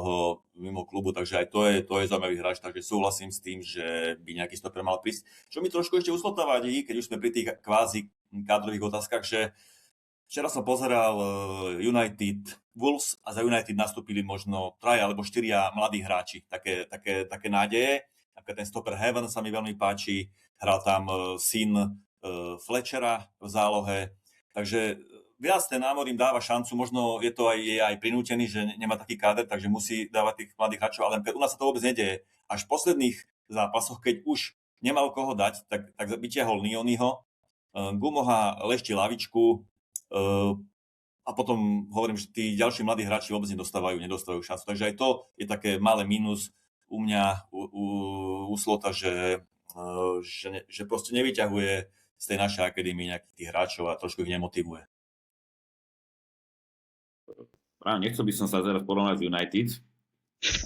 ho mimo klubu, takže aj to je zaujímavý hráč, takže súhlasím s tým, že by nejaký stoper mal prísť. Čo mi trošku ešte uslotáva, keď už sme pri tých kvázi kádrových otázkach, že včera som pozeral United Wolves a za United nastúpili možno 3 alebo 4 mladí hráči, také nádeje. Ten stoper Heaven sa mi veľmi páči, hral tam syn Fletchera v zálohe, takže viac ten Amorim im dáva šancu, možno je aj prinútený, že nemá taký káder, takže musí dávať tých mladých hráčov, ale u nás sa to vôbec nedieje. Až v posledných zápasoch, keď už nemal koho dať, tak vyťahol Nionyho, Gumoha lešti lavičku a potom hovorím, že tí ďalší mladí hráči vôbec nedostávajú šancu, takže aj to je také malé mínus u mňa, u Slota, že proste nevyťahuje z tej našej akadémie nejakých tých hráčov a trošku ich nemotivuje. Práve nechcel by som sa teraz porovnať s United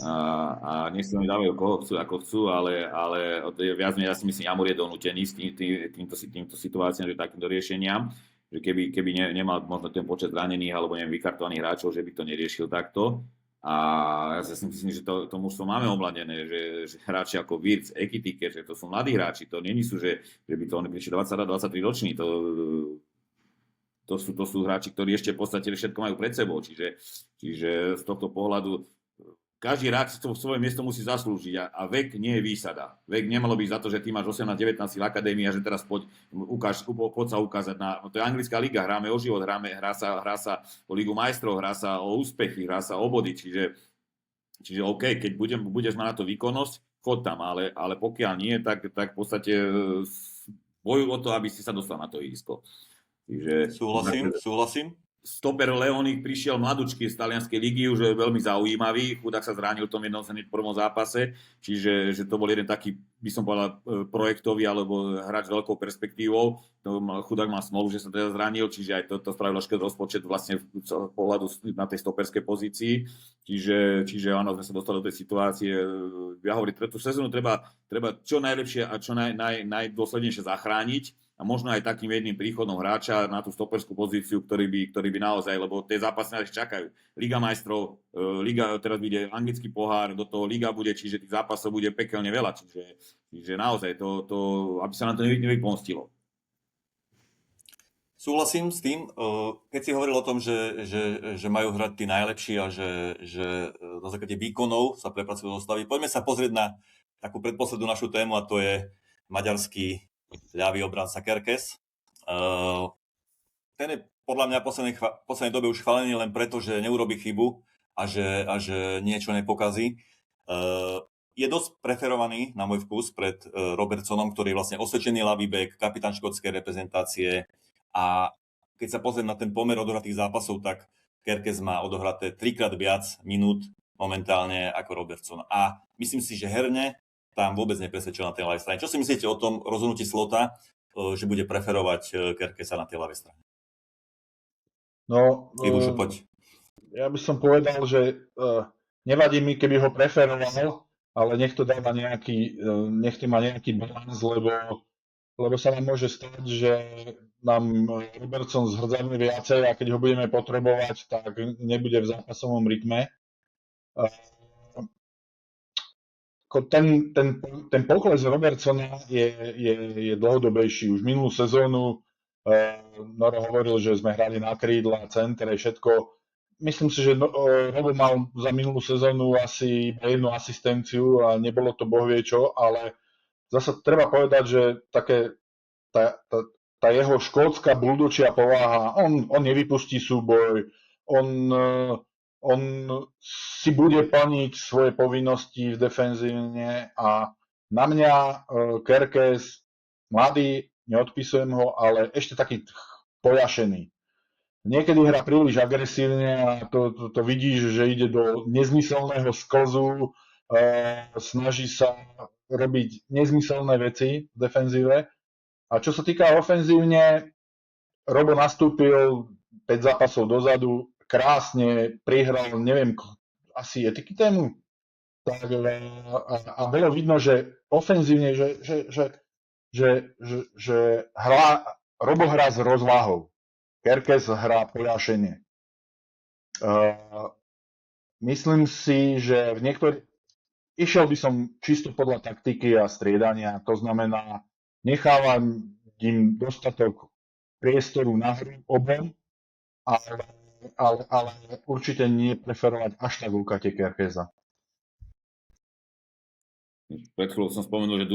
a nechcem mi dávajú koho chcú, ako chcú, ale viac menej ja si myslím, Amor je donútený s týmto situáciám, že takýmto riešeniam, že keby nemal možno ten počet zranených alebo neviem, vykartovaných hráčov, že by to neriešil takto. A ja si myslím, že to mužstvo máme omladené, že hráči ako Wirtz, Ekitike, že to sú mladí hráči, to nie sú, že by to oni prišli 20-23 roční, to sú hráči, ktorí ešte v podstate všetko majú pred sebou, čiže z tohto pohľadu každý hráč si to svoje miesto musí zaslúžiť a vek nie je výsada. Vek nemalo byť za to, že ty máš 18-19 v akadémii a že teraz poď sa ukázať na... To je anglická liga, hráme o život, hrá sa o Ligu majstrov, hrá sa o úspechy, hrá sa o body, čiže OK, keď budeš mať na to výkonnosť, chod tam, ale pokiaľ nie, tak v podstate bojuj o to, aby si sa dostal na to ihrisko. Súhlasím. Stoper Leonik prišiel mladučky z talianskej ligy, už je veľmi zaujímavý, chudák sa zranil v tom prvom zápase, čiže že to bol jeden taký, by som povedal, projektový alebo hráč s veľkou perspektívou. Chudák má smolu, že sa teda zranil, čiže aj to spravilo škod rozpočet vlastne z pohľadu na tej stoperskej pozícii. Čiže áno, sme sa dostali do tej situácie. Ja hovorím, tú sezónu treba čo najlepšie a čo najdôslednejšie zachrániť. A možno aj takým jedným príchodom hráča na tú stoperskú pozíciu, ktorý by naozaj, lebo tie zápasy nás čakajú. Liga majstrov, teraz bude anglický pohár, do toho liga bude, čiže tých zápasov bude pekelne veľa. Čiže naozaj to aby sa nám to nevypomstilo. Súhlasím s tým, keď si hovoril o tom, že majú hrať tí najlepší a že na základe výkonov sa prepracujú do stavy. Poďme sa pozrieť na takú predposlednú našu tému a to je maďarský ľavý obranca Kerkez. Ten je podľa mňa v poslednej dobe už chválený len preto, že neurobí chybu a že niečo nepokazí. Je dosť preferovaný na môj vkus pred Robertsonom, ktorý je vlastne osvedčený ľavý bek, kapitán škótskej reprezentácie a keď sa pozriem na ten pomer odohratých zápasov, tak Kerkez má odohraté 3-krát viac minút momentálne ako Robertson. A myslím si, že herne tam vôbec nepresvedčil na tej ľavej strane. Čo si myslíte o tom rozhodnutí Slota, že bude preferovať Kerkeza na tej ľavej strane? No, Ivušo, poď. Ja by som povedal, že nevadí mi, keby ho preferoval, ale nech to má nejaký balans, lebo sa nám môže stať, že nám Robertson zhrdzavne viacej a keď ho budeme potrebovať, tak nebude v zápasovom rytme. Ten pokles Robertsona je dlhodobejší. Už minulú sezónu Noro hovoril, že sme hrali na krídla, centre, všetko. Myslím si, že Robo mal za minulú sezónu asi jednu asistenciu a nebolo to bohvie čo, ale zase treba povedať, že tá jeho škótska buldočia povaha, on nevypustí súboj, on si bude plniť svoje povinnosti v defenzívne a na mňa Kerkez, mladý, neodpisujem ho, ale ešte taký pojašený. Niekedy hrá príliš agresívne a to vidíš, že ide do nezmyselného sklzu, snaží sa robiť nezmyselné veci v defenzíve. A čo sa týka ofenzívne, Robo nastúpil 5 zápasov dozadu, krásne prihral, neviem, asi Etikitému. Tak, a bolo vidno, že ofenzívne, že Robo hrá s rozvahou. Kerkez hrá poľašenie. Myslím si, že v niektorých... Išiel by som čisto podľa taktiky a striedania, to znamená, nechávam im dostatok priestoru na hru obom, ale určite nie preferovať až tak Lukate Kerkeza. Pred chvíľou som spomenul, že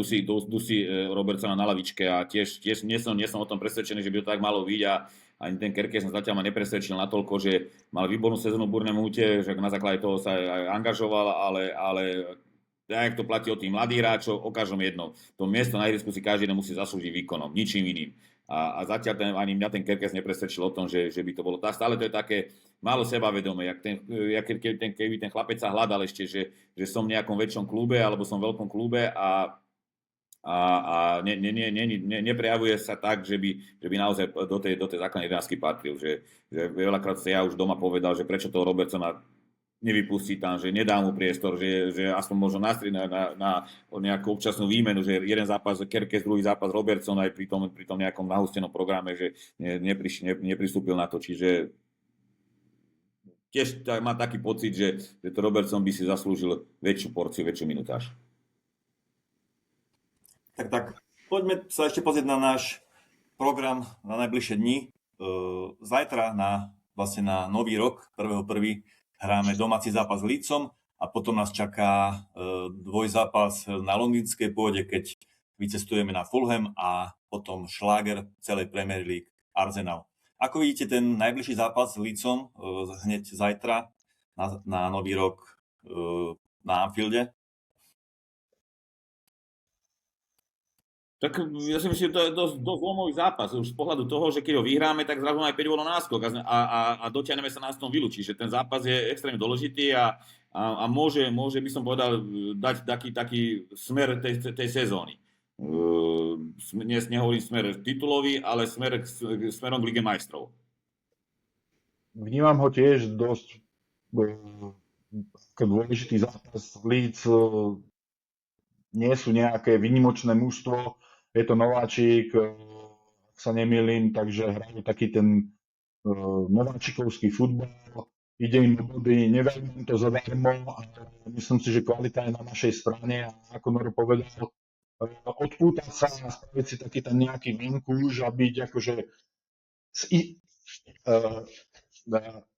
dusí Robertsona na lavičke a tiež nie som o tom presvedčený, že by to tak malo byť a ani ten Kerkez zatiaľ ma nepresvedčil natoľko, že mal výbornú sezónu v Bournemouth, že na základe toho sa aj angažoval, ale jak to platí od tých mladých hráčov, o každom jednom. To miesto na ihrisku si každý musí zaslúžiť výkonom, ničím iným. A zatiaľ ani mňa ten Kerkez nepresvedčil o tom, že by to bolo tak. Stále to je také málo sebavedomé, keby ten chlapec sa hľadal ešte, že som v nejakom väčšom klube alebo som v veľkom klube a neprejavuje sa tak, že by naozaj do tej základnej 11 patril. Že veľakrát sa ja už doma povedal, že prečo toho Robertsona nevypustí tam, že nedá mu priestor, že aspoň možno nastrieť na nejakú občasnú výmenu, že jeden zápas Kerkez, druhý zápas Robertson aj pri tom nejakom nahustenom programe, že nepristúpil na to. Čiže tiež mám taký pocit, že to Robertson by si zaslúžil väčšiu porciu, väčšiu minutáž. Tak, poďme sa ešte pozrieť na náš program na najbližšie dni. Zajtra na Nový rok, 1.1. hráme domáci zápas s Lícom a potom nás čaká dvojzápas na londýnskej pôde, keď vycestujeme na Fulham a potom šláger celej Premier League Arsenal. Ako vidíte ten najbližší zápas s Leedsom hneď zajtra na nový rok na Anfielde? Tak ja si myslím, že to je dosť zlomový zápas. Už z pohľadu toho, že keď ho vyhráme, tak zrazu máme 5 gólov na náskok a dotiahneme sa nás v tom vylúčiť. Že ten zápas je extrémne dôležitý a môže, by som povedal, dať taký smer tej sezóny. Dnes nehovorím smer titulový, ale smerom k Lige majstrov. Vnímam ho tiež dosť dôležitý zápas. Leeds nie sú nejaké výnimočné mužstvo, je to nováčik, ak sa nemýlim, takže hrajú taký ten nováčikovský futbal, ide im do body, nedajú im to zadarmo, ale myslím si, že kvalita je na našej strane a ako Noro povedal, odpútať sa a spraviť si taký ten nejaký vinkúž a byť akože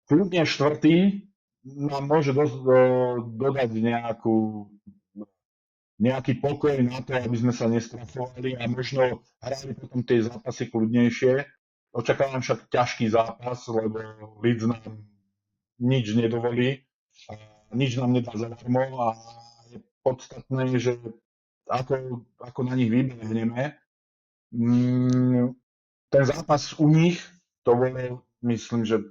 kľudne štvrtý nám môže dodať nejaký pokoj na to, aby sme sa nestrafovali a možno hrali potom tie zápasy kľudnejšie. Očakávam však ťažký zápas, lebo Leeds nám nič nedovolí, nič nám nedá zadarmo a je podstatné, že ako na nich vybehneme. Ten zápas u nich, to bolo, myslím, že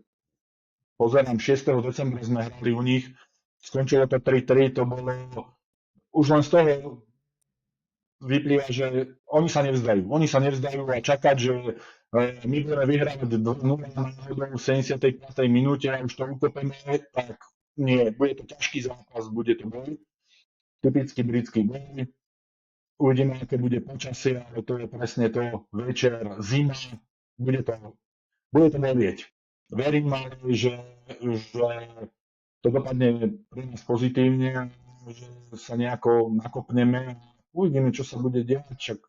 pozerám, 6. decembra sme hrali u nich, skončilo to 3-3, to bolo už len z toho vyplýva, že oni sa nevzdajú. Oni sa nevzdajú a čakať, že my budeme vyhrávať 0 náhodou v 75. minúte a už to ukopeme, tak nie. Bude to ťažký zápas, bude to boj. Typický britský boj. Uvidíme, aké bude počasie, ale to je presne to. Večer, zima, bude to bolieť. Verím ale, že to dopadne pre nás pozitívne, že sa nejako nakopneme a uvidíme, čo sa bude diať, však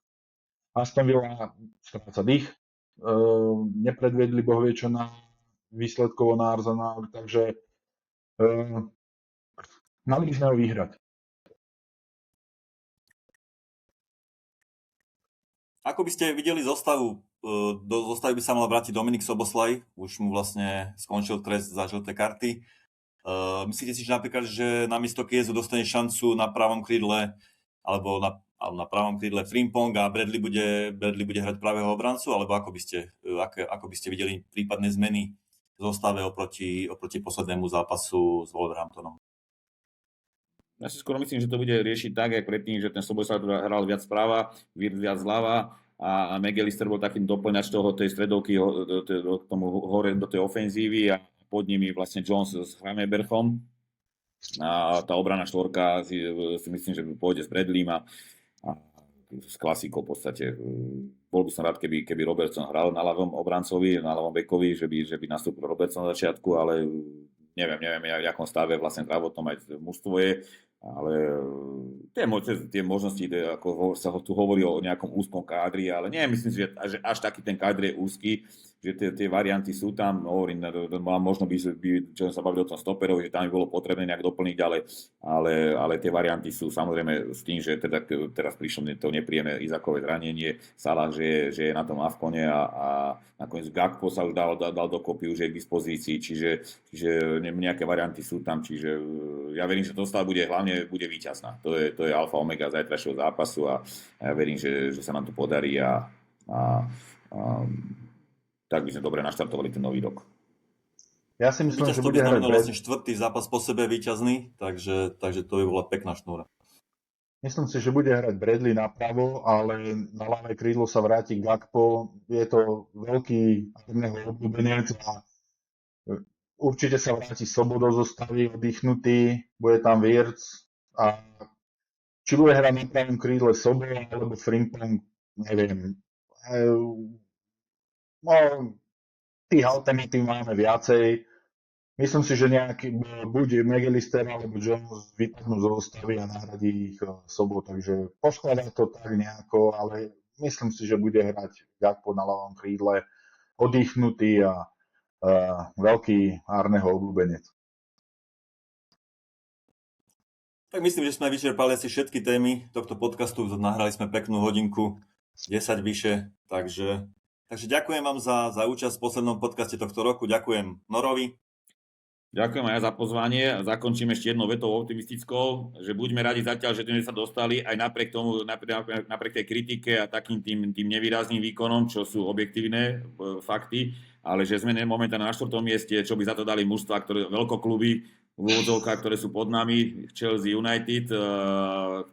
Aston Villa stráca dých, nepredvedli bohvie čo na výsledkovo na Arsenal, takže mali by sme ho vyhrať. Ako by ste videli zostavu? Do zostavy by sa mal vrátiť Dominik Szoboszlai, už mu vlastne skončil trest za žlté karty. Myslíte si, že napríklad, že namiesto Kiezu dostane šancu na pravom krídle alebo na pravom krídle Frimpong a Bradley bude hrať pravého obrancu, alebo ako by ste videli prípadné zmeny v zostave oproti poslednému zápasu s Wolverhamptonom? Ja si skoro myslím, že to bude riešiť tak, ako predtým, že ten Szoboszlai hral viac správa, Wirtz viac zľava a McAllister bol takým doplňač tej stredovky do tej ofenzívy a pod nimi vlastne Jones s Hrameberchom. A tá obrana štvorka si myslím, že pôjde s Bradleym a s klasikou v podstate. Bol by som rád, keby Robertson hral na ľavom obrancovi, na ľavom bekovi, že by nastúpil Robertson na začiatku, ale neviem, v jakom stave vlastne zdravotnom aj mužstvo je, ale tie možnosti, ako sa tu hovorí o nejakom úzkom kádri, ale nie, myslím si, že až taký ten kádr je úzky, že tie varianty sú tam, hovorím, možno by čo sa bavili o tom stoperovi, že tam by bolo potrebné nejak doplniť, ale tie varianty sú samozrejme s tým, že teraz prišlo to nepríjemné Izakové zranenie, Salah, že je na tom Afkone a nakoniec Gakpo sa už dal dokopy, už je k dispozícii, čiže nejaké varianty sú tam, čiže ja verím, že dostava hlavne bude víťazná. To je alfa omega zajtrajšieho zápasu a ja verím, že sa nám to podarí a tak by sme dobre naštartovali ten nový rok. Ja si myslím, že bude hrať vlastne štvrtý zápas po sebe víťazný, takže to by bola pekná šnúra. Myslím si, že bude hrať Bradley napravo, ale na ľavé krídlo sa vráti Gakpo. Je to veľký obľúbenec a určite sa vráti Sobo do zostavy, oddychnutý, bude tam Wirtz a či bude hrať na pravom krídle Sobo alebo Frimpong, neviem. No, tých alternatív máme viacej. Myslím si, že buď McAllister alebo Jones vypadnú zo zostavy a nahradí ich Sobo, takže poskladá to tak nejako, ale myslím si, že bude hrať Gakpo na ľavom krídle, oddychnutý a veľký Arneho obľúbenec. Tak myslím, že sme vyčerpali asi všetky témy tohto podcastu. Nahrali sme peknú hodinku, 10 vyše. Takže ďakujem vám za účasť v poslednom podcaste tohto roku. Ďakujem Norovi. Ďakujem aj za pozvanie. Zakončím ešte jednou vetou optimistickou, že buďme radi zatiaľ, že sme sa dostali aj napriek tomu, napriek tej kritike a takým tým nevýrazným výkonom, čo sú objektívne fakty, ale že sme momentálne na 4. mieste, čo by za to dali mužstva, veľkokluby v úvodzovkách, ktoré sú pod nami, Chelsea, United,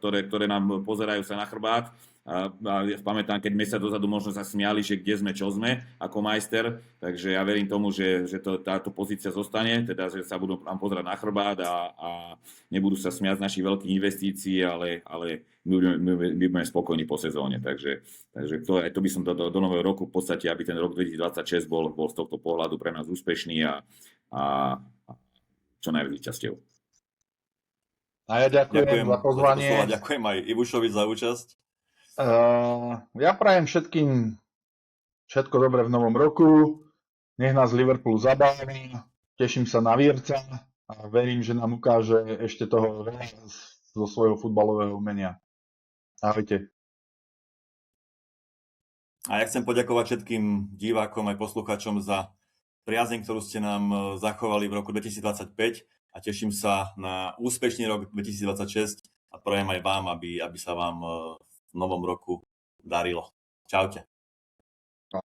ktoré nám pozerajú sa na chrbát. A pamätám, keď mesiac dozadu možno sa smiali, že kde sme, čo sme, ako majster, takže ja verím tomu, že táto pozícia zostane, teda že sa budú nám pozerať na chrbát a nebudú sa smiať z našich veľkých investícií, ale my budeme spokojní po sezóne, takže to by som do nového roku v podstate, aby ten rok 2026 bol z tohto pohľadu pre nás úspešný a čo najviac víťazstiev. A ja ďakujem za pozvanie. Ďakujem aj Ivušovi za účasť. Ja prajem všetkým všetko dobré v novom roku. Nech nás Liverpool zabávi. Teším sa na Vierca a verím, že nám ukáže ešte toho veľa zo svojho futbalového umenia. Ahojte. A ja chcem poďakovať všetkým divákom aj poslucháčom za priazeň, ktorú ste nám zachovali v roku 2025 a teším sa na úspešný rok 2026 a prajem aj vám, aby sa vám v novom roku darilo. Čaute.